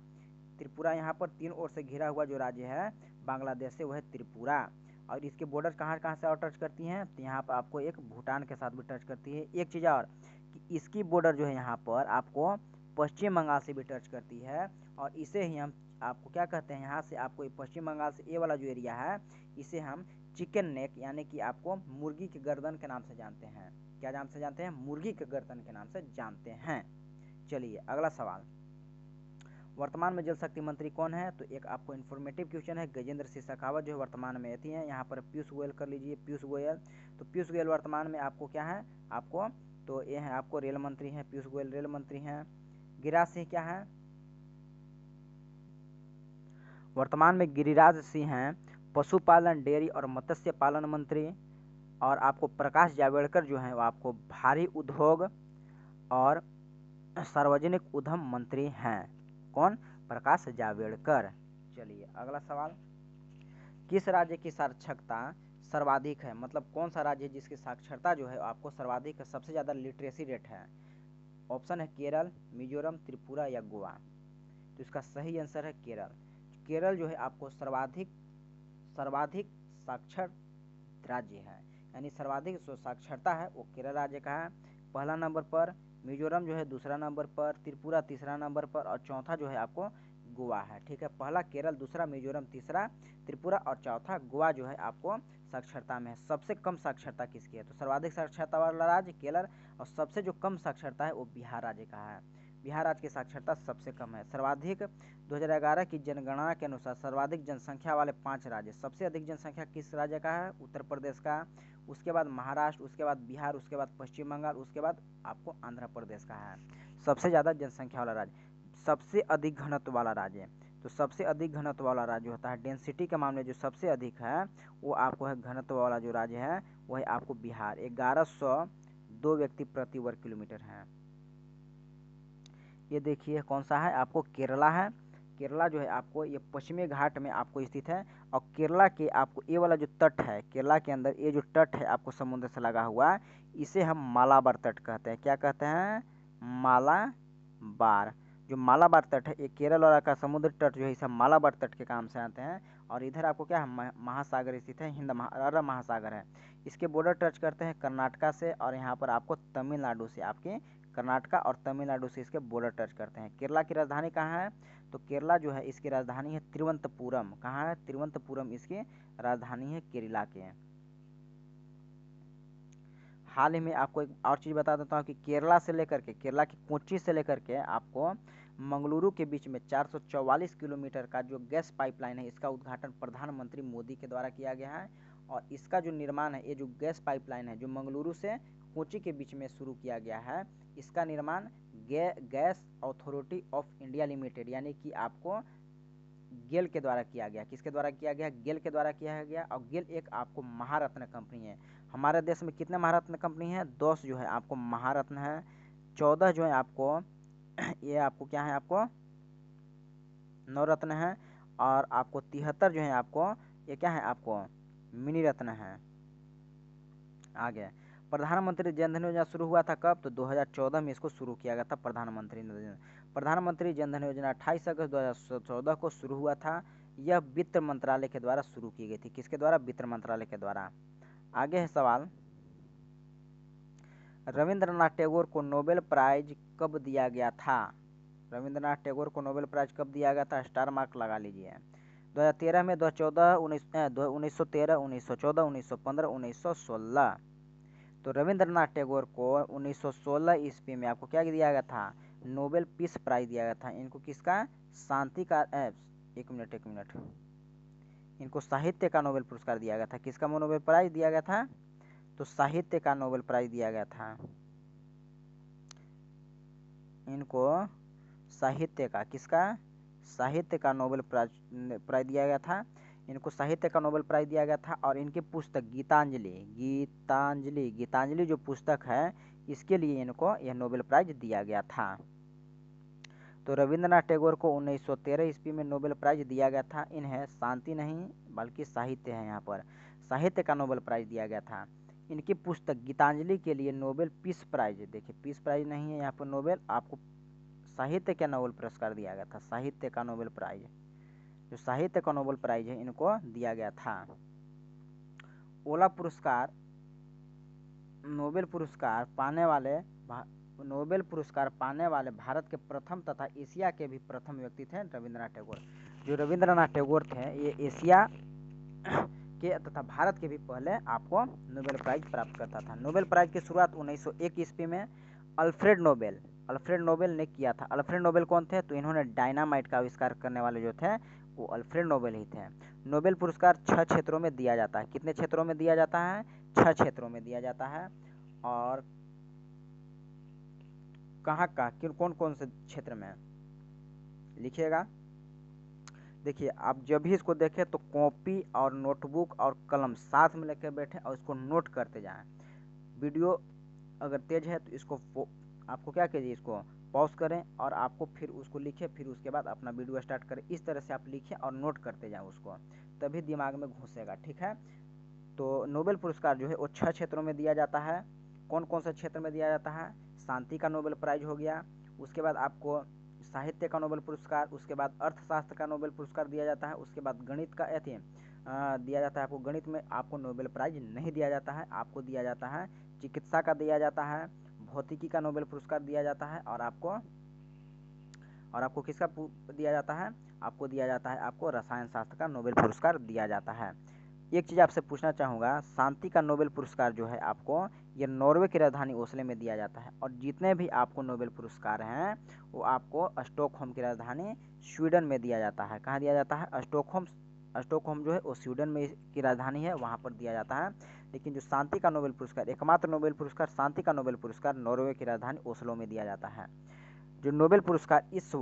त्रिपुरा यहाँ पर 3 ओर से घिरा हुआ जो राज्य है बांग्लादेश से, वह है त्रिपुरा। और इसके बॉर्डर कहाँ कहाँ से और टच करती हैं, तो यहाँ पर आपको एक भूटान के साथ भी टच करती है। एक चीज़ और कि इसकी बॉर्डर जो है यहाँ पर आपको पश्चिम बंगाल से भी टच करती है, और इसे ही हम आपको क्या कहते हैं, यहाँ से आपको पश्चिम बंगाल से ये वाला जो एरिया है इसे हम चिकन नेक यानी कि आपको मुर्गी के गर्दन के नाम से जानते हैं। क्या नाम से जानते हैं? मुर्गी के गर्दन के नाम से जानते हैं। चलिए अगला सवाल, वर्तमान में जल शक्ति मंत्री कौन है? तो एक आपको इन्फॉर्मेटिव क्वेश्चन है। गजेंद्र सिंह शेखावत जो है वर्तमान में अथी है। यहाँ पर पीयूष गोयल कर लीजिए, पीयूष गोयल। तो पीयूष गोयल वर्तमान में आपको क्या है, आपको तो ये है आपको रेल मंत्री हैं, पीयूष गोयल रेल मंत्री हैं। गिरिराज सिंह क्या है? वर्तमान में गिरिराज सिंह हैं पशुपालन, डेयरी और मत्स्य पालन मंत्री। और आपको प्रकाश जावड़ेकर जो है वो आपको भारी उद्योग और सार्वजनिक उद्यम मंत्री हैं। कौन? प्रकाश जावड़ेकर। चलिए अगला सवाल, किस राज्य की साक्षरता सर्वाधिक है? मतलब कौन सा राज्य है जिसकी साक्षरता जो है आपको सर्वाधिक है, सबसे ज़्यादा लिटरेसी रेट है? ऑप्शन है केरल, मिजोरम, त्रिपुरा या गोवा। तो इसका सही आंसर है केरल। केरल जो है आपको सर्वाधिक साक्षर राज्य है, यानी सर्वाधिक जो साक्षरता है वो केरल राज्य का है। पहला नंबर पर मिजोरम जो है, दूसरा नंबर पर त्रिपुरा, तीसरा नंबर पर, और चौथा जो है आपको गोवा है। ठीक है, पहला केरल, दूसरा मिजोरम, तीसरा त्रिपुरा और चौथा गोवा जो है आपको साक्षरता में है। सबसे कम साक्षरता किसकी है? तो सर्वाधिक साक्षरता वाला राज्य केरल, और सबसे जो कम साक्षरता है वो बिहार राज्य का है। बिहार राज्य की साक्षरता सबसे कम है। सर्वाधिक 2011 की जनगणना के अनुसार सर्वाधिक जनसंख्या वाले 5 राज्य, सबसे अधिक जनसंख्या किस राज्य का है? उत्तर प्रदेश का, उसके बाद महाराष्ट्र, उसके बाद बिहार, उसके बाद पश्चिम बंगाल, उसके बाद आपको आंध्र प्रदेश का है सबसे ज़्यादा जनसंख्या वाला राज्य। सबसे अधिक घनत्व वाला राज्य, तो सबसे अधिक घनत्व वाला राज्य होता है, डेंसिटी के मामले जो सबसे अधिक है वो आपको है घनत्व वाला जो राज्य है वो है आपको बिहार। 1102 व्यक्ति प्रति वर्ग किलोमीटर है। ये देखिए कौन सा है, आपको केरला है। केरला जो है आपको ये पश्चिमी घाट में आपको स्थित है, और केरला के आपको ये वाला जो तट है, केरला के अंदर ये जो तट है आपको समुद्र से लगा हुआ, इसे हम मालाबार तट कहते हैं। क्या कहते हैं? मालाबार। जो मालाबार तट है ये केरल वाला का समुद्र तट जो है इसे मालाबार तट के काम से आते हैं। और इधर आपको क्या है, महासागर स्थित है, अरब महासागर है। इसके बॉर्डर टच करते हैं कर्नाटका से, और यहाँ पर आपको तमिलनाडु से, आपके कर्नाटका और तमिलनाडु से इसके बॉर्डर टच करते हैं। केरला की राजधानी कहाँ है? तो केरला जो है इसकी राजधानी है तिरुवनंतपुरम। कहाँ है? तिरुवनंतपुरम इसकी राजधानी है केरला के। हाल ही में आपको एक और चीज़ बता देता हूँ कि केरला से लेकर के, केरला की कोच्चि से लेकर के आपको मंगलुरु के बीच में 444 किलोमीटर का जो गैस पाइपलाइन है, इसका उद्घाटन प्रधानमंत्री मोदी के द्वारा किया गया है। और इसका जो निर्माण है, ये जो गैस पाइपलाइन है जो मंगलुरु से कोच्चि के बीच में शुरू किया गया है, इसका निर्माण gas authority of India limited यानी कि आपको गेल के द्वारा किया गया। किसके द्वारा किया गया? गेल के द्वारा किया गया। और गेल एक आपको महारत्न कंपनी है। हमारे देश में कितने महारत्न कंपनी है? 10 जो है आपको महारत्न है, 14 जो है आपको ये आपको क्या है, आपको नवरत्न है, और आपको 73 जो है आपको ये क्या है, आपको मिनी रत्न है। आगे प्रधानमंत्री जन धन योजना शुरू हुआ था कब? तो 2014 में इसको शुरू किया गया था। प्रधानमंत्री जन धन योजना 28 अगस्त 2014 को शुरू हुआ था। यह वित्त मंत्रालय के द्वारा शुरू की गई थी। किसके द्वारा? वित्त मंत्रालय के द्वारा। आगे है सवाल, रविंद्रनाथ टैगोर को नोबेल प्राइज कब दिया गया था? रविंद्रनाथ टैगोर को नोबेल प्राइज कब दिया गया था? स्टार मार्क लगा लीजिए। 2013 में, 2014, 1913, 1914, 1915, 1916। तो रविंद्रनाथ टैगोर को 1916 ईस्वी में आपको क्या दिया गया था? नोबेल पीस प्राइज दिया गया था। इनको किसका? शांति का एक मिनट, इनको साहित्य का नोबेल पुरस्कार दिया गया था। किसका नोबेल प्राइज दिया गया था? तो साहित्य का नोबेल प्राइज दिया गया था इनको। साहित्य का, किसका? साहित्य का नोबेल प्राइज दिया गया था इनको। साहित्य का नोबेल प्राइज दिया गया था। और इनकी पुस्तक गीतांजलि जो पुस्तक है इसके लिए इनको यह नोबेल प्राइज दिया गया था। तो रविंद्रनाथ टैगोर को 1913 ईस्वी में नोबेल प्राइज दिया गया था। इन्हें शांति नहीं बल्कि साहित्य है, यहाँ पर साहित्य का नोबेल प्राइज दिया गया था। इनकी पुस्तक गीतांजलि के लिए नोबेल पीस प्राइज, देखिए पीस प्राइज नहीं है यहाँ पर, नोबेल आपको साहित्य का नोबेल पुरस्कार दिया गया था। साहित्य का नोबेल प्राइज, जो साहित्य का नोबेल प्राइज है इनको दिया गया था। ओला पुरस्कार, नोबेल पुरस्कार पाने वाले नोबेल पुरस्कार पाने वाले भारत के प्रथम तथा एशिया के भी प्रथम व्यक्ति थे रविंद्रनाथ टैगोर। जो रविंद्रनाथ टैगोर थे ये एशिया के तथा भारत के भी पहले आपको नोबेल प्राइज प्राप्त करता था। नोबेल प्राइज की शुरुआत 1901 ईस्वी में अल्फ्रेड नोबेल ने किया था। अल्फ्रेड नोबेल कौन थे? तो इन्होंने डायनामाइट का आविष्कार करने वाले जो थे वो अल्फ्रेड नोबेल ही थे। नोबेल पुरस्कार 6 क्षेत्रों में दिया जाता है। कितने क्षेत्रों में दिया जाता है? 6 क्षेत्रों में दिया जाता है। और कहाँ कौन कौन से क्षेत्र में लिखिएगा। देखिए आप जब भी इसको देखें तो कॉपी और नोटबुक और कलम साथ में लेकर बैठे और इसको नोट करते जाएं। वीडियो अगर तेज है तो इसको आपको क्या कीजिए, इसको पॉज करें और आपको फिर उसको लिखें, फिर उसके बाद अपना वीडियो स्टार्ट करें। इस तरह से आप लिखें और नोट करते जाएं उसको, तभी दिमाग में घुसेगा। ठीक है, तो नोबेल पुरस्कार जो है वो 6 क्षेत्रों में दिया जाता है। कौन कौन से क्षेत्र में दिया जाता है? शांति का नोबेल प्राइज हो गया, उसके बाद आपको साहित्य का नोबेल पुरस्कार, उसके बाद अर्थशास्त्र का नोबेल पुरस्कार दिया जाता है, उसके बाद गणित का दिया जाता है आपको। गणित में आपको नोबेल प्राइज नहीं दिया जाता है, आपको दिया जाता है चिकित्सा का दिया जाता है, भौतिकी का नोबेल पुरस्कार दिया जाता है, और आपको किसका दिया जाता है? आपको दिया जाता है आपको रसायन शास्त्र का नोबेल पुरस्कार दिया जाता है। एक चीज़ आपसे पूछना चाहूँगा, शांति का नोबेल पुरस्कार जो है आपको ये नॉर्वे की राजधानी ओस्लो में दिया जाता है। और जितने भी आपको नोबेल पुरस्कार हैं वो आपको स्टॉकहोम की राजधानी स्वीडन में दिया जाता है। कहाँ दिया जाता है? स्टॉकहोम जो है वो स्वीडन में की राजधानी है, वहाँ पर दिया जाता है। लेकिन जो शांति का नोबेल पुरस्कार, एकमात्र नोबेल पुरस्कार शांति का नोबेल पुरस्कार नॉर्वे की राजधानी ओस्लो में दिया जाता है। जो नोबेल पुरस्कार इस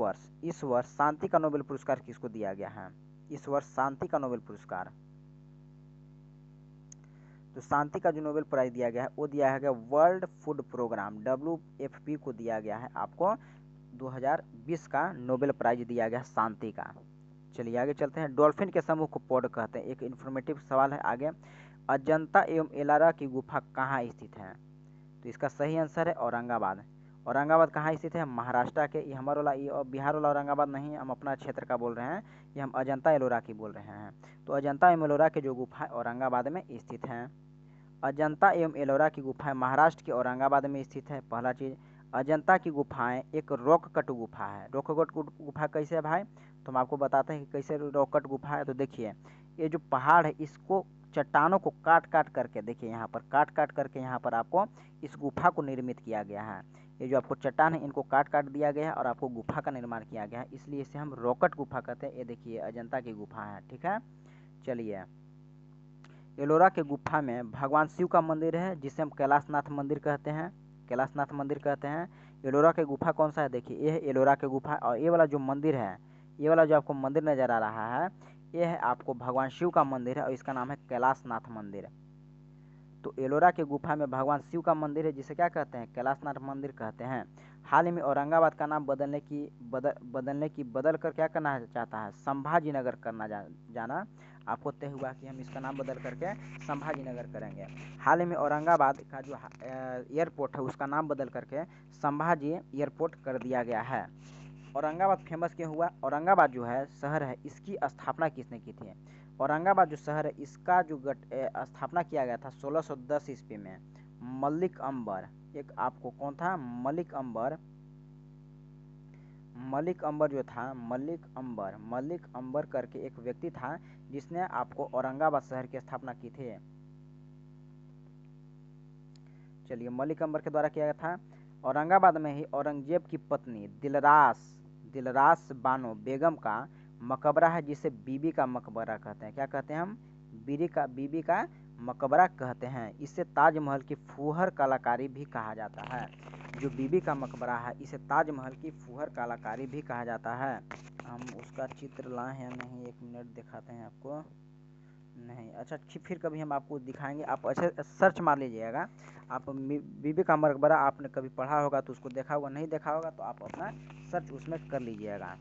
वर्ष शांति का नोबेल पुरस्कार किसको दिया गया है? इस वर्ष शांति का नोबेल पुरस्कार, तो शांति का जो नोबेल प्राइज दिया गया है वो दिया गया वर्ल्ड फूड प्रोग्राम WFP को दिया गया है आपको 2020 का नोबेल प्राइज दिया गया शांति का। चलिए आगे चलते हैं। डॉल्फिन के समूह को पौड कहते हैं। एक इन्फॉर्मेटिव सवाल है आगे। अजंता एवं एलोरा की गुफा कहाँ स्थित है? तो इसका सही आंसर है औरंगाबाद। औरंगाबाद कहाँ स्थित है? महाराष्ट्र के। ये हमारा वाला ये बिहार वाला औरंगाबाद नहीं है, हम अपना क्षेत्र का बोल रहे हैं, ये हम अजंता एलोरा की बोल रहे हैं। तो अजंता एवं एलोरा की जो गुफा औरंगाबाद में स्थित है। अजंता एवं एलोरा की गुफाएं महाराष्ट्र के औरंगाबाद में स्थित है। पहला चीज, अजंता की गुफाएं एक रॉक कट गुफा है। रॉक कट गुफा कैसे है भाई? तो हम आपको बताते हैं कि कैसे रॉक कट गुफा है। तो देखिए ये जो पहाड़ है इसको चट्टानों को काट काट करके, देखिए यहाँ पर काट काट करके यहाँ पर आपको इस गुफा को निर्मित किया गया है। ये जो आपको चट्टान है इनको काट काट दिया गया है और आपको गुफा का निर्माण किया गया है, इसलिए इसे हम रॉकट गुफा कहते हैं। ये देखिए अजंता की गुफा है। ठीक है, चलिए एलोरा के गुफा में भगवान शिव का मंदिर है जिसे हम कैलाशनाथ मंदिर कहते हैं। कैलाशनाथ मंदिर कहते हैं। एलोरा के गुफा कौन सा है? देखिए ये है एलोरा के गुफा, और ये वाला जो मंदिर है, ये वाला जो आपको मंदिर नजर आ रहा है ये है आपको भगवान शिव का मंदिर है और इसका नाम है कैलाशनाथ मंदिर। तो एलोरा के गुफा में भगवान शिव का मंदिर है जिसे क्या कहते हैं? कैलाशनाथ मंदिर कहते हैं। हाल ही में औरंगाबाद का नाम बदल कर क्या करना चाहता है? संभाजी नगर करना जाना आपको तय हुआ कि हम इसका नाम बदल करके संभाजी नगर करेंगे। हाल ही में औरंगाबाद का जो एयरपोर्ट है उसका नाम बदल करके संभाजी एयरपोर्ट कर दिया गया है। औरंगाबाद फेमस क्यों हुआ? औरंगाबाद जो है शहर है इसकी स्थापना किसने की थी? औरंगाबाद जो शहर है इसका जो स्थापना किया गया था 1610 ईस्वी में मलिक अंबर। एक आपको कौन था? मलिक अंबर जो था, मलिक अंबर करके एक व्यक्ति था जिसने आपको औरंगाबाद शहर की स्थापना की थी। चलिए मलिक अंबर के द्वारा किया गया था। औरंगाबाद में ही औरंगजेब की पत्नी दिलरास बानो बेगम का मकबरा है जिसे बीबी का मकबरा कहते हैं। क्या कहते हैं हम? बीबी का मकबरा कहते हैं। इसे ताजमहल की फूहर कलाकारी भी कहा जाता है। जो बीबी का मकबरा है इसे ताजमहल की फूहर कलाकारी भी कहा जाता है। हम उसका चित्र लाए हैं नहीं, एक मिनट दिखाते हैं आपको। नहीं, अच्छा फिर कभी हम आपको दिखाएंगे, आप अच्छे सर्च मार लीजिएगा। आप बीबी का मकबरा आपने कभी पढ़ा होगा तो उसको देखा होगा, नहीं देखा होगा तो आप अपना सर्च उसमें कर लीजिएगा।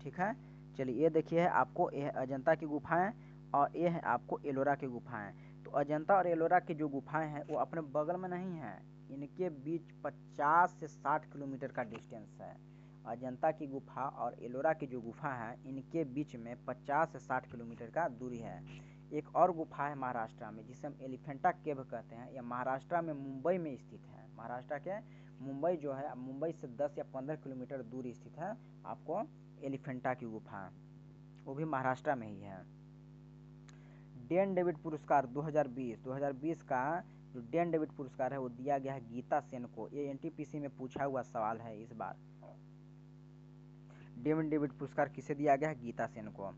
ठीक है, चलिए ये देखिए आपको ये अजंता की गुफाएं और ये है आपको एलोरा की गुफाएं। तो अजंता और एलोरा की जो गुफाएं हैं वो अपने बगल में नहीं है, इनके बीच 50 से 60 किलोमीटर का डिस्टेंस है। अजंता की गुफा और एलोरा की जो गुफा है इनके बीच में 50 से 60 किलोमीटर का दूरी है। एक और गुफा है महाराष्ट्र में जिसे हम एलिफेंटा केव कहते हैं। यह महाराष्ट्र में मुंबई में स्थित है। महाराष्ट्र के मुंबई जो है, मुंबई से 10 या 15 किलोमीटर दूर स्थित है आपको एलिफेंटा की गुफा, वो भी महाराष्ट्र में ही है। डेन डेविड पुरस्कार 2020 का जो डेन डेविड पुरस्कार है वो दिया गया है गीता सेन को। ये एनटीपीसी में पूछा हुआ सवाल है इस बार। डेन डेविड पुरस्कार किसे दिया गया है? गीता सेन को।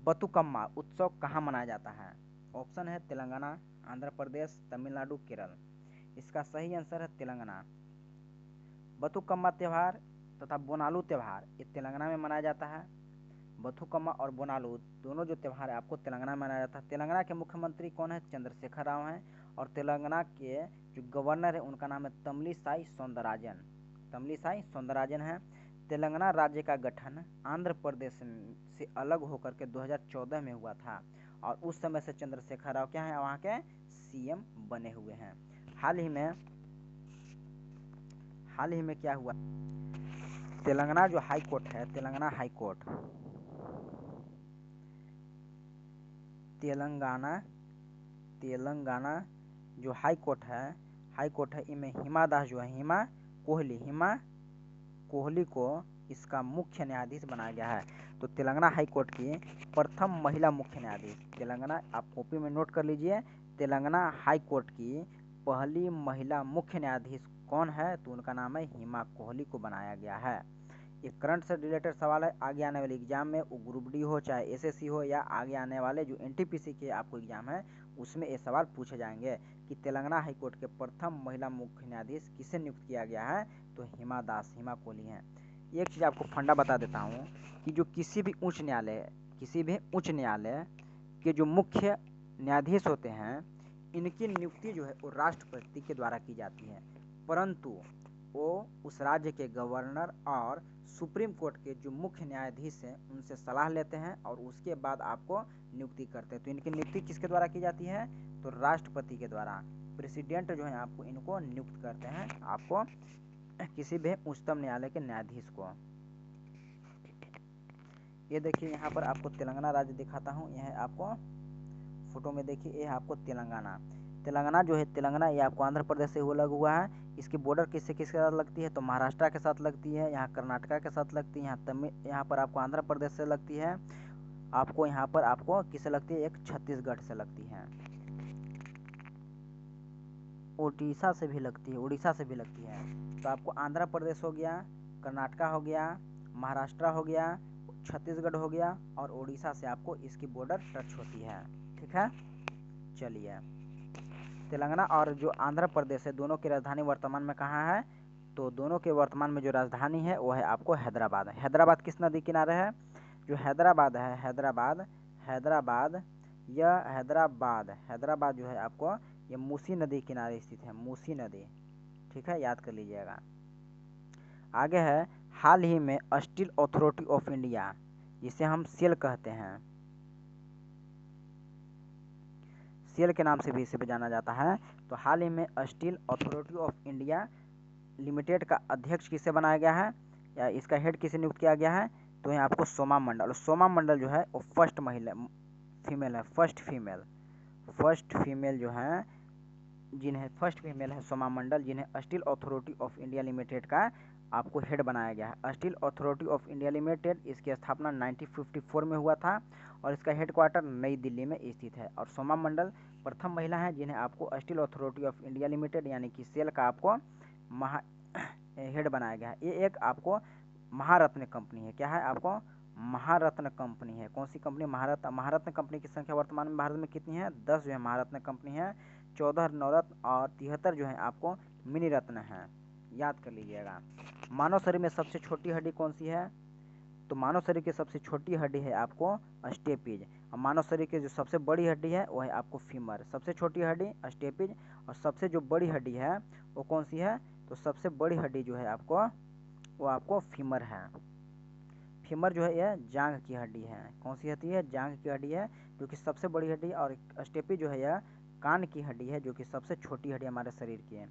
बतुकम्मा उत्सव कहाँ मनाया जाता है? ऑप्शन है तेलंगाना, आंध्र प्रदेश, तमिलनाडु, केरल। इसका सही आंसर है तेलंगाना। बतुकम्मा त्यौहार तथा बोनालू त्यौहार ये तेलंगाना में मनाया जाता है। बथुकम्मा और बोनालू दोनों जो त्यौहार है आपको तेलंगाना में मनाया जाता है। तेलंगाना के मुख्यमंत्री कौन है? चंद्रशेखर राव हैं। और तेलंगाना के जो गवर्नर है उनका नाम है तमिलिसाई सौंदरराजन। तमिलिसाई सौंदरराजन है। तेलंगाना राज्य का गठन आंध्र प्रदेश से अलग होकर के 2014 में हुआ था और उस समय से चंद्रशेखर राव क्या है वहाँ के सीएम बने हुए हैं। हाल ही में क्या हुआ? तेलंगाना जो हाई कोर्ट है, तेलंगाना हाई कोर्ट, तेलंगाना जो हाई कोर्ट है इनमें हिमा दास जो है, हिमा कोहली को इसका मुख्य न्यायाधीश बनाया गया है। तो तेलंगाना हाई कोर्ट की प्रथम महिला मुख्य न्यायाधीश, तेलंगाना आप कॉपी में नोट कर लीजिए, तेलंगाना हाई कोर्ट की पहली महिला मुख्य न्यायाधीश कौन है? तो उनका नाम है हिमा कोहली को बनाया गया है। ये करंट से रिलेटेड सवाल है। आगे आने वाले एग्जाम में वो ग्रुप डी हो चाहे एसएससी हो या आगे आने वाले जो एनटीपीसी के आपको एग्जाम है उसमें ये सवाल पूछे जाएंगे कि तेलंगाना हाईकोर्ट के प्रथम महिला मुख्य न्यायाधीश किसे नियुक्त किया गया है? तो हिमा कोहली हैं। एक चीज़ आपको फंडा बता देता हूँ कि जो किसी भी उच्च न्यायालय के जो मुख्य न्यायाधीश होते हैं इनकी नियुक्ति जो है वो राष्ट्रपति के द्वारा की जाती है, परंतु वो उस राज्य के गवर्नर और सुप्रीम कोर्ट के जो मुख्य न्यायाधीश हैं उनसे सलाह लेते हैं और उसके बाद आपको नियुक्ति करते हैं। तो इनकी नियुक्ति किसके द्वारा की जाती है? तो राष्ट्रपति के द्वारा। प्रेसिडेंट जो है आपको इनको नियुक्त करते हैं, आपको किसी भी उच्चतम न्यायालय के न्यायाधीश को। ये देखिए यहाँ पर आपको तेलंगाना राज्य दिखाता हूँ, यह आपको फोटो में देखिए, ये आपको तेलंगाना जो है, तेलंगाना ये आपको आंध्र प्रदेश से अलग हुआ है। इसकी बॉर्डर किसके साथ लगती है? तो महाराष्ट्र के साथ लगती है, यहाँ कर्नाटका के साथ लगती है, यहाँ पर आपको आंध्र प्रदेश से लगती है, आपको यहाँ पर आपको किससे लगती है? एक छत्तीसगढ़ से लगती है, उड़ीसा से भी लगती है। तो आपको आंध्र प्रदेश हो गया, कर्नाटका हो गया, महाराष्ट्र हो गया, छत्तीसगढ़ हो गया और उड़ीसा से आपको इसकी बॉर्डर टच होती है। ठीक है, चलिए। तेलंगाना और जो आंध्र प्रदेश है दोनों की राजधानी वर्तमान में कहाँ है? तो दोनों के वर्तमान में जो राजधानी है वो है आपको हैदराबाद। हैदराबाद किस नदी किनारे है? जो हैदराबाद है, हैदराबाद जो है आपको ये मूसी नदी किनारे स्थित है, मूसी नदी। ठीक है, याद कर लीजिएगा। आगे है, हाल ही में स्टील अथॉरिटी ऑफ इंडिया, जिसे हम सेल कहते हैं, सेल के नाम से भी इसे जाना जाता है। तो हाल ही में steel authority of India limited का अध्यक्ष किसे बनाया गया है या इसका हेड किसे नियुक्त किया गया है? तो यहाँ आपको सोमा मंडल जो है वो फर्स्ट फीमेल जो है, फर्स्ट फीमेल है सोमा मंडल, जिन्हें steel authority of India limited का आपको हेड बनाया गया है। Steel authority of India limited, इसकी स्थापना 1954 में हुआ था और इसका हेडक्वार्टर नई दिल्ली में स्थित है। और सोमा मंडल प्रथम महिला है जिन्हें आपको steel authority of India limited यानी कि सेल का आपको हेड बनाया गया है। ये एक आपको महारत्न कंपनी है। क्या है? आपको महारत्न कंपनी है। कौन सी कंपनी? महारत्न कंपनी की संख्या वर्तमान में भारत में कितनी है? 10 जो है महारत्न कंपनी है, 14 नवरत्न और 73 जो है आपको मिनी रत्न है, याद कर लीजिएगा। मानव शरीर में सबसे छोटी हड्डी कौन सी है? तो मानव शरीर की सबसे छोटी हड्डी है आपको स्टेपिज, और मानव शरीर की जो सबसे बड़ी हड्डी है वो है आपको फीमर। सबसे छोटी हड्डी स्टेपिज और सबसे जो बड़ी हड्डी है वो कौन सी है? तो सबसे बड़ी हड्डी जो है आपको वो आपको फीमर है। फीमर जो है यह जांघ की हड्डी है। कौन सी हड्डी है? जांघ की हड्डी है जो कि सबसे बड़ी हड्डी है। और स्टेपिज जो है यह कान की हड्डी है जो कि सबसे छोटी हड्डी हमारे शरीर की है।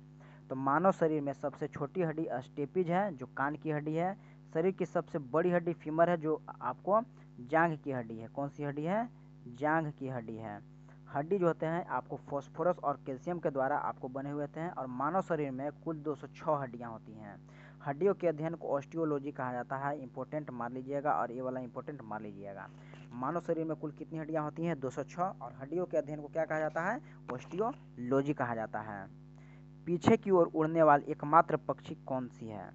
तो मानव शरीर में सबसे छोटी हड्डी स्टेपिज है जो कान की हड्डी है। शरीर की सबसे बड़ी हड्डी फीमर है जो आपको जांघ की हड्डी है। कौन सी हड्डी है? जांघ की हड्डी है। हड्डी जो होते हैं आपको फॉस्फोरस और कैल्शियम के द्वारा आपको बने हुए होते हैं और मानव शरीर में कुल 206 हड्डियां होती हैं। हड्डियों के अध्ययन को ऑस्टियोलॉजी कहा जाता है। इंपॉर्टेंट मान लीजिएगा और ये वाला इंपॉर्टेंट मान लीजिएगा। मानव शरीर में कुल कितनी हड्डियां होती हैं? 206। और हड्डियों के अध्ययन को क्या कहा जाता है? ऑस्टियोलॉजी कहा जाता है। पीछे की ओर उड़ने वाली एकमात्र पक्षी कौन सी है?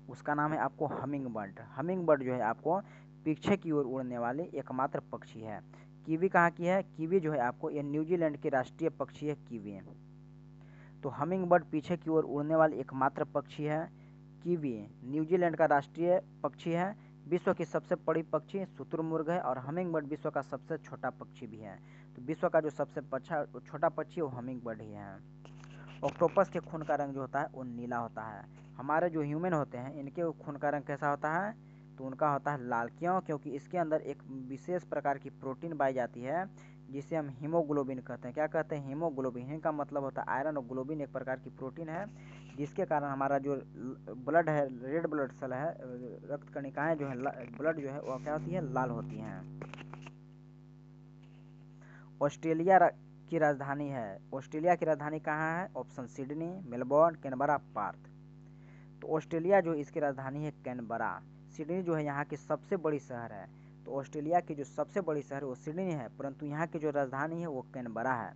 उसका नाम है आपको हमिंग बर्ड। हमिंग बर्ड जो है आपको पीछे की ओर उड़ने वाली एकमात्र पक्षी है। कीवी कहाँ की है? कीवी जो है आपको ये न्यूजीलैंड की राष्ट्रीय पक्षी है कीवी। तो हमिंग बर्ड पीछे की ओर उड़ने वाली एकमात्र पक्षी है। कीवी न्यूजीलैंड का राष्ट्रीय पक्षी है। विश्व की सबसे बड़ी पक्षी शुतुरमुर्ग है और हमिंग बर्ड विश्व का सबसे छोटा पक्षी भी है। तो विश्व का जो सबसे छोटा पक्षी है वो हमिंग बर्ड ही है। ऑक्टोपस के खून का रंग जो होता है वो नीला होता है। हमारे जो ह्यूमन होते हैं इनके खून का रंग कैसा होता है? तो उनका होता है लाल। क्यों? क्योंकि इसके अंदर एक विशेष प्रकार की प्रोटीन पाई जाती है जिसे हम हीमोग्लोबिन कहते हैं। क्या कहते हैं? हीमोग्लोबिन का मतलब होता है आयरन, और ग्लोबिन एक प्रकार की प्रोटीन है जिसके कारण हमारा जो ब्लड है, रेड ब्लड सेल है, रक्त कणिकाएं जो है, ब्लड जो है वो क्या होती है? लाल होती हैं। ऑस्ट्रेलिया की राजधानी है। ऑस्ट्रेलिया की राजधानी कहाँ है? Option Sydney, Melbourne, Canberra, Perth. तो ऑस्ट्रेलिया जो इसकी राजधानी है कैनबरा। सिडनी जो है यहाँ की सबसे बड़ी शहर है। तो ऑस्ट्रेलिया की जो सबसे बड़ी शहर है वो सिडनी है, परंतु यहाँ की जो राजधानी है वो कैनबरा है।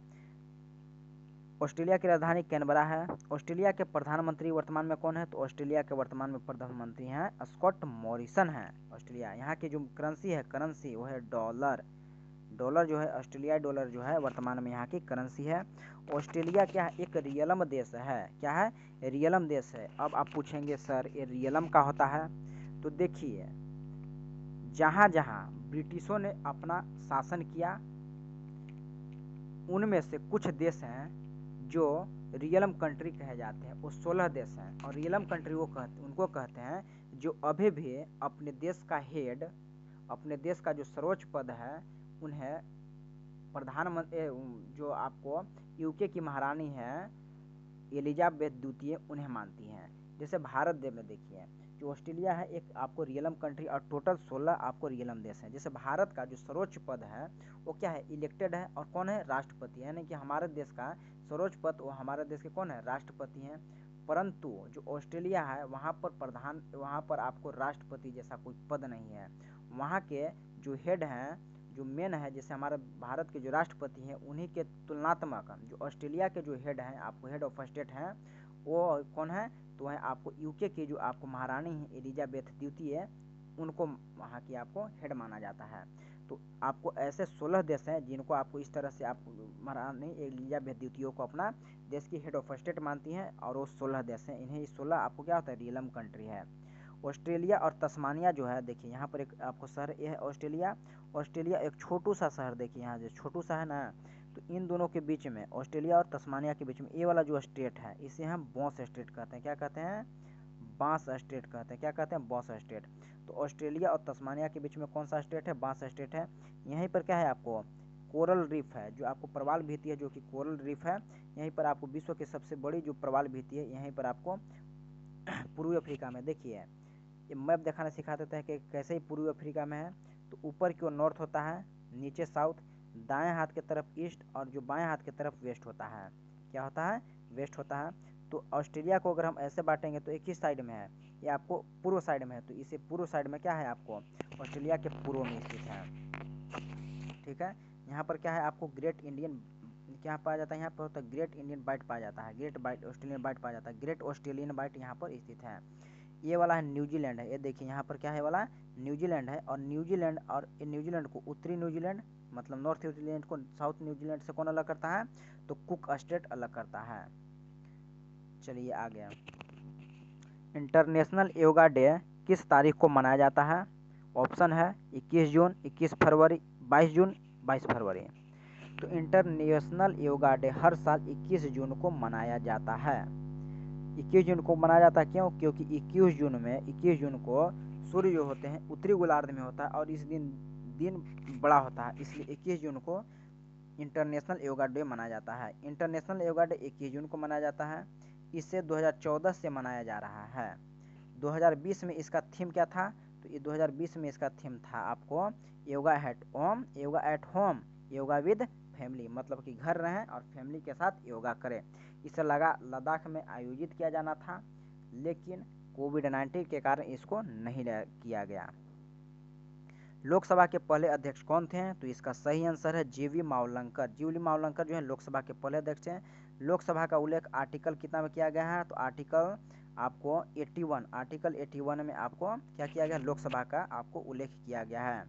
ऑस्ट्रेलिया की राजधानी कैनबरा है। ऑस्ट्रेलिया के प्रधानमंत्री वर्तमान में कौन है? तो ऑस्ट्रेलिया के वर्तमान में प्रधानमंत्री हैं स्कॉट मॉरिसन है। ऑस्ट्रेलिया यहाँ की जो करेंसी है, करेंसी वो है डॉलर। डॉलर जो है ऑस्ट्रेलियाई डॉलर जो है वर्तमान में यहाँ की करेंसी है। ऑस्ट्रेलिया क्या है? एक रियलम देश है। क्या है? रियलम देश है। अब आप पूछेंगे सर ये रियलम का होता है? तो देखिए, जहाँ जहाँ ब्रिटिशों ने अपना शासन किया उनमें से कुछ देश हैं जो रियलम कंट्री कहे जाते हैं। वो 16 देश हैं और रियलम कंट्री उनको कहते हैं जो अभी भी अपने देश का हेड, अपने देश का जो सर्वोच्च पद है उन्हें प्रधानमंत्री, जो आपको यूके की महारानी है एलिजाबेथ द्वितीय, उन्हें मानती हैं। जैसे भारत देश में देखिए, जो ऑस्ट्रेलिया है एक आपको रियलम कंट्री और टोटल 16 आपको रियलम देश हैं। जैसे भारत का जो सर्वोच्च पद है वो क्या है? इलेक्टेड है। और कौन है? राष्ट्रपति। यानी कि हमारे देश का सर्वोच्च पद वो हमारे देश के कौन है? राष्ट्रपति हैं। परंतु जो ऑस्ट्रेलिया है वहाँ पर आपको राष्ट्रपति जैसा कोई पद नहीं है। वहाँ के जो हेड हैं, जो मेन है, जैसे हमारे भारत के जो राष्ट्रपति हैं उन्हीं के तुलनात्मक जो ऑस्ट्रेलिया के जो हेड हैं, आपको हेड ऑफ स्टेट हैं, वो कौन है? तो है आपको यूके की जो आपको महारानी है एलिजाबेथ द्वितीय, उनको वहाँ की आपको हेड माना जाता है। तो आपको ऐसे 16 देश हैं जिनको आपको इस तरह से आपको महारानी एलिजाबेथ द्वितीय को अपना देश की हेड ऑफ स्टेट मानती हैं और वो 16 देश हैं। इन्हें 16 आपको क्या होता है? रियलम कंट्री है। ऑस्ट्रेलिया और तस्मानिया जो है, देखिए यहाँ पर एक आपको शहर ये है ऑस्ट्रेलिया। ऑस्ट्रेलिया एक छोटू सा शहर, देखिए यहाँ जो छोटू सा है ना, तो इन दोनों के बीच में, ऑस्ट्रेलिया और तस्मानिया के बीच में ये वाला जो स्टेट है इसे हम बॉस स्टेट कहते हैं। क्या कहते हैं? बांस स्टेट कहते हैं। क्या कहते हैं? Boss state. तो ऑस्ट्रेलिया और तस्मानिया के बीच में कौन सा स्टेट है? बांस स्टेट है। यहीं पर क्या है? आपको कोरल रीफ है, जो आपको प्रवाल भीति है, जो कि कोरल रीफ है। यहीं पर आपको विश्व की सबसे बड़ी जो प्रवाल भीति है यहीं पर आपको पूर्वी अफ्रीका में। देखिए ये मैप दिखाना सिखा देता है कि कैसे ही पूर्वी अफ्रीका में है। तो ऊपर की ओर नॉर्थ होता है, नीचे साउथ, दाएं हाथ की तरफ ईस्ट और जो बाएं हाथ की तरफ वेस्ट होता है। क्या होता है? वेस्ट होता है। तो ऑस्ट्रेलिया को अगर हम ऐसे बांटेंगे तो एक ही साइड में है, ये आपको पूर्व साइड में है। तो इसे पूर्व साइड में क्या है? आपको ऑस्ट्रेलिया के पूर्व में स्थित है। ठीक है। यहाँ पर क्या है? आपको ग्रेट इंडियन क्या पाया जाता है? यहाँ पर होता है ग्रेट इंडियन बाइट पाया जाता है। ग्रेट बाइट ऑस्ट्रेलियन बाइट पाया जाता है। ग्रेट ऑस्ट्रेलियन बाइट यहाँ पर स्थित है। ये वाला है न्यूजीलैंड है। ये देखिए यहाँ पर क्या है? वाला न्यूजीलैंड है। और न्यूजीलैंड को उत्तरी न्यूजीलैंड मतलब नॉर्थ न्यूजीलैंड को साउथ न्यूजीलैंड से कौन अलग करता है? तो कुक स्टेट अलग करता है। चलिए आ गया। इंटरनेशनल योगा डे किस तारीख को मनाया जाता है? ऑप्शन है 21 जून, 21 फरवरी, 22 जून, 22 फरवरी। तो इंटरनेशनल योगा डे हर साल 21 जून को मनाया जाता है। 21 जून को मनाया जाता है क्यों? क्योंकि 21 जून को सूर्य जो होते हैं उत्तरी गोलार्ध में होता है और इस दिन बड़ा होता है, इसलिए 21 जून को इंटरनेशनल योगा डे मनाया जाता है। इंटरनेशनल योगा डे 21 जून को मनाया जाता है। इसे 2014 से मनाया जा रहा है। 2020 में इसका थीम क्या था? तो ये 2020 में इसका थीम था आपको yoga at home, yoga with family, मतलब कि घर रहें और फैमिली के साथ योगा करें। इसे लद्दाख में आयोजित किया जाना था, लेकिन कोविड-19 के कारण इसको नहीं किया गया। लोकसभा के पहले अध्यक्ष कौन थे? तो इसका सही आंसर है जीवी मावलंकर। जीवी मावलंकर जो है लोकसभा के पहले अध्यक्ष हैं। लोकसभा का उल्लेख आर्टिकल कितना में किया गया है? तो आर्टिकल आपको 81, आर्टिकल 81 में आपको क्या किया गया? लोकसभा का आपको उल्लेख किया गया है।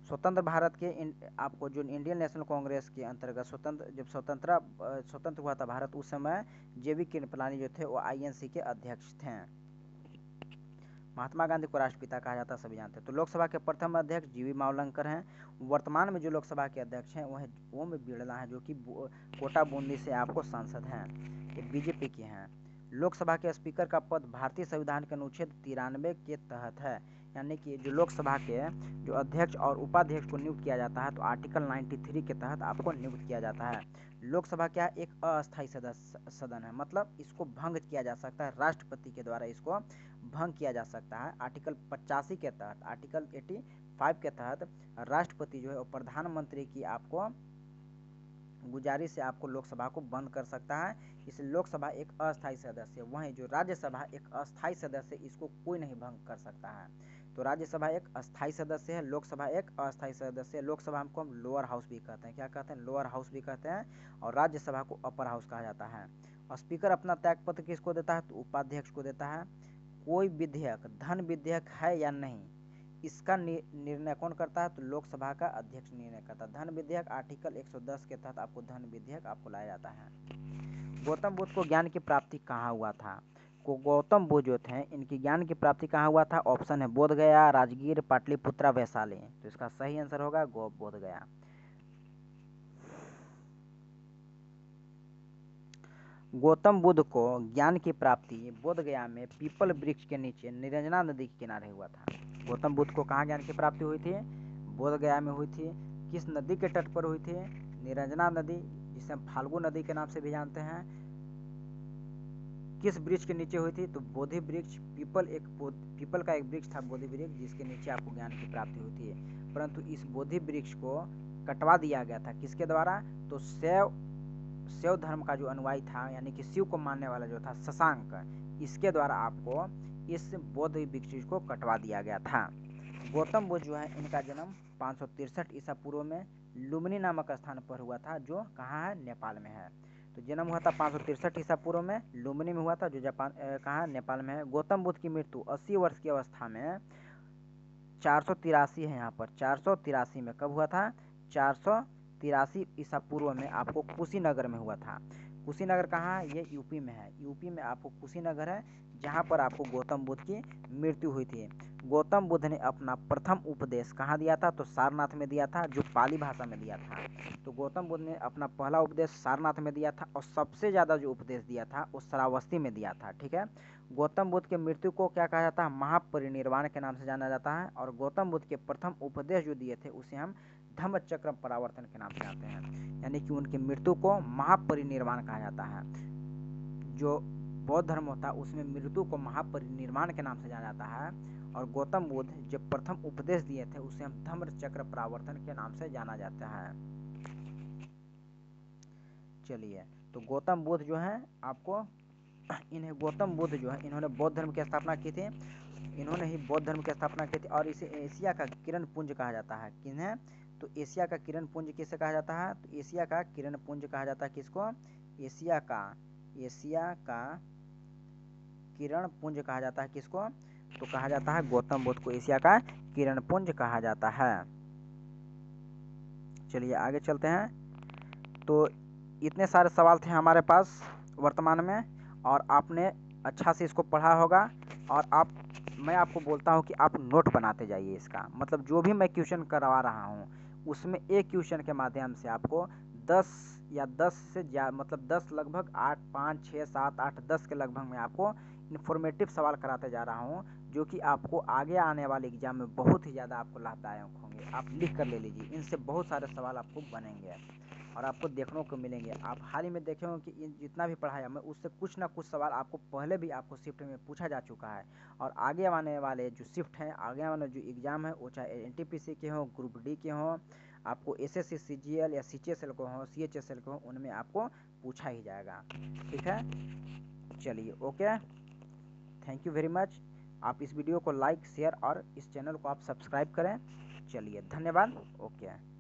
स्वतंत्र भारत के आपको जो इंडियन नेशनल कांग्रेस के अंतर्गत स्वतंत्र हुआ था भारत, उस समय जेवी कृपलानी जो थे वो आईएनसी के अध्यक्ष थे। महात्मा गांधी को राष्ट्रपिता कहा जाता है, सभी जानते हैं। तो लोकसभा के प्रथम अध्यक्ष जीवी मावलंकर हैं। वर्तमान में जो लोकसभा के अध्यक्ष हैं वह ओम बिड़ला हैं, जो कि कोटा बूंदी से आपको सांसद हैं, ये बीजेपी के हैं। लोकसभा के स्पीकर का पद भारतीय संविधान के अनुच्छेद 93 के तहत है, यानी कि जो लोकसभा के जो अध्यक्ष और उपाध्यक्ष को नियुक्त किया जाता है तो आर्टिकल 93 के तहत आपको नियुक्त किया जाता है। लोकसभा क्या एक अस्थायी सदन है, मतलब इसको भंग किया जा सकता है, राष्ट्रपति के द्वारा इसको भंग किया जा सकता है। आर्टिकल 85 के तहत, आर्टिकल 85 के तहत राष्ट्रपति जो है प्रधानमंत्री की आपको गुजारिश से आपको लोकसभा को बंद कर सकता है। इसलिए लोकसभा एक अस्थायी सदस्य, वहीं जो राज्यसभा एक अस्थायी सदस्य, इसको कोई नहीं भंग कर सकता है। तो राज्यसभा एक अस्थायी सदस्य है, लोकसभा एक अस्थायी सदस्य है। लोकसभा को हम लोअर हाउस भी कहते हैं, क्या कहते हैं? लोअर हाउस भी कहते हैं। और राज्यसभा को अपर हाउस कहा जाता है। और स्पीकर अपना त्यागपत्र किसको देता है? तो उपाध्यक्ष को देता है। कोई विधेयक धन विधेयक है या नहीं, इसका निर्णय कौन करता है? तो लोकसभा का अध्यक्ष निर्णय करता है। धन विधेयक आर्टिकल 110 के तहत आपको धन विधेयक आपको लाया जाता है। गौतम बुद्ध को ज्ञान की प्राप्ति कहाँ हुआ था? गौतम बुद्ध जो थे इनकी ज्ञान की प्राप्ति कहाँ हुआ था? ऑप्शन है बोध गया, राजगीर, पाटलिपुत्रा, वैशाली। तो इसका सही आंसर होगा बोध गया। गौतम बुद्ध को ज्ञान की प्राप्ति बोध गया में पीपल वृक्ष के नीचे निरंजना नदी के किनारे हुआ था। गौतम बुद्ध को कहाँ ज्ञान की प्राप्ति हुई थी? बोध गया में हुई थी। किस नदी के तट पर हुई थी? निरंजना नदी, जिसे हम फाल्गु नदी के नाम से भी जानते हैं। किस वृक्ष के नीचे हुई थी? तो बोधि वृक्ष, पीपल का एक वृक्ष था बोधि वृक्ष, जिसके नीचे आपको ज्ञान की प्राप्ति हुई थी। परंतु इस बोधि वृक्ष को कटवा दिया गया था, किसके द्वारा? तो शैव धर्म का जो अनुयायी था, यानी कि शिव को मानने वाला जो था शशांक, इसके द्वारा आपको इस बोधि वृक्ष को कटवा दिया गया था। गौतम बुद्ध जो है इनका जन्म 563 ईसा पूर्व में लुम्बिनी नामक स्थान पर हुआ था, जो कहाँ है? नेपाल में है। तो जन्म हुआ था 563 ईसा पूर्व में, लुम्बिनी में हुआ था, जो जापान कहाँ? नेपाल में है। गौतम बुद्ध की मृत्यु 80 वर्ष की अवस्था में 483 है यहाँ पर, 483 में कब हुआ था? 483 ईसा पूर्व में आपको कुशीनगर में हुआ था। कुशीनगर कहाँ है? ये यूपी में है। यूपी में आपको कुशीनगर है, जहाँ पर आपको गौतम बुद्ध की मृत्यु हुई थी। गौतम बुद्ध ने अपना प्रथम उपदेश कहाँ दिया था? तो सारनाथ में दिया था, जो पाली भाषा में दिया था। तो गौतम बुद्ध ने अपना पहला उपदेश सारनाथ में दिया था, और सबसे ज़्यादा जो उपदेश दिया था वो श्रावस्ती में दिया था। ठीक है। गौतम बुद्ध के मृत्यु को क्या कहा जाता है? महापरिनिर्वाण के नाम से जाना जाता है। और गौतम बुद्ध के प्रथम उपदेश जो दिए थे उसे हम धम्मचक्र प्रवर्तन के नाम से जानते हैं, यानी कि उनकी मृत्यु को महापरिनिर्वाण कहा जाता है। जो बौद्ध धर्म होता है उसमें मृत्यु को महापरिनिर्वाण के नाम से जाना जाता है, और गौतम बुद्ध जब प्रथम उपदेश दिए थे उसे हम धम्मचक्र प्रवर्तन के नाम से जाना जाता है। चलिए, तो गौतम बुद्ध जो है आपको गौतम बुद्ध जो है इन्होंने बौद्ध धर्म की स्थापना की थी। इन्होंने ही बौद्ध धर्म की स्थापना की थी, और इसे एशिया का किरण पुंज कहा जाता है। किन्हें? तो एशिया का किरण पुंज किसे कहा जाता है? तो एशिया का किरण पुंज कहा जाता है किसको? एशिया का किरण पुंज कहा जाता है किसको? तो कहा जाता है गौतम बुद्ध को एशिया का किरण पुंज कहा जाता है। चलिए आगे चलते हैं। तो इतने सारे सवाल थे हमारे पास वर्तमान में, और आपने अच्छा से इसको पढ़ा होगा। और मैं आपको बोलता हूँ कि आप नोट बनाते जाइए इसका, मतलब जो भी मैं क्वेश्चन करवा रहा हूँ उसमें एक क्वेश्चन के माध्यम से आपको 10 या 10 से मतलब 10 लगभग 8, 5, 6, 7, 8, 10 के लगभग मैं आपको इन्फॉर्मेटिव सवाल कराते जा रहा हूँ, जो कि आपको आगे आने वाले एग्जाम में बहुत ही ज़्यादा आपको लाभदायक होंगे। आप लिख कर ले लीजिए, इनसे बहुत सारे सवाल आपको बनेंगे और आपको देखने को मिलेंगे। आप हाल ही में देखे होंगे कि जितना भी पढ़ाया मैं उससे कुछ ना कुछ सवाल आपको पहले भी आपको शिफ्ट में पूछा जा चुका है, और आगे आने वाले जो शिफ्ट हैं, आगे वाले जो एग्ज़ाम है, वो चाहे NTPC के हों, ग्रुप डी के हों, आपको एसएससी सीजीएल या सीएचएसएल को हो, सीएचएसएल को हो, उनमें आपको पूछा ही जाएगा। ठीक है, चलिए okay, thank you very much. आप इस वीडियो को लाइक, शेयर और इस चैनल को आप सब्सक्राइब करें। चलिए धन्यवाद, ओके।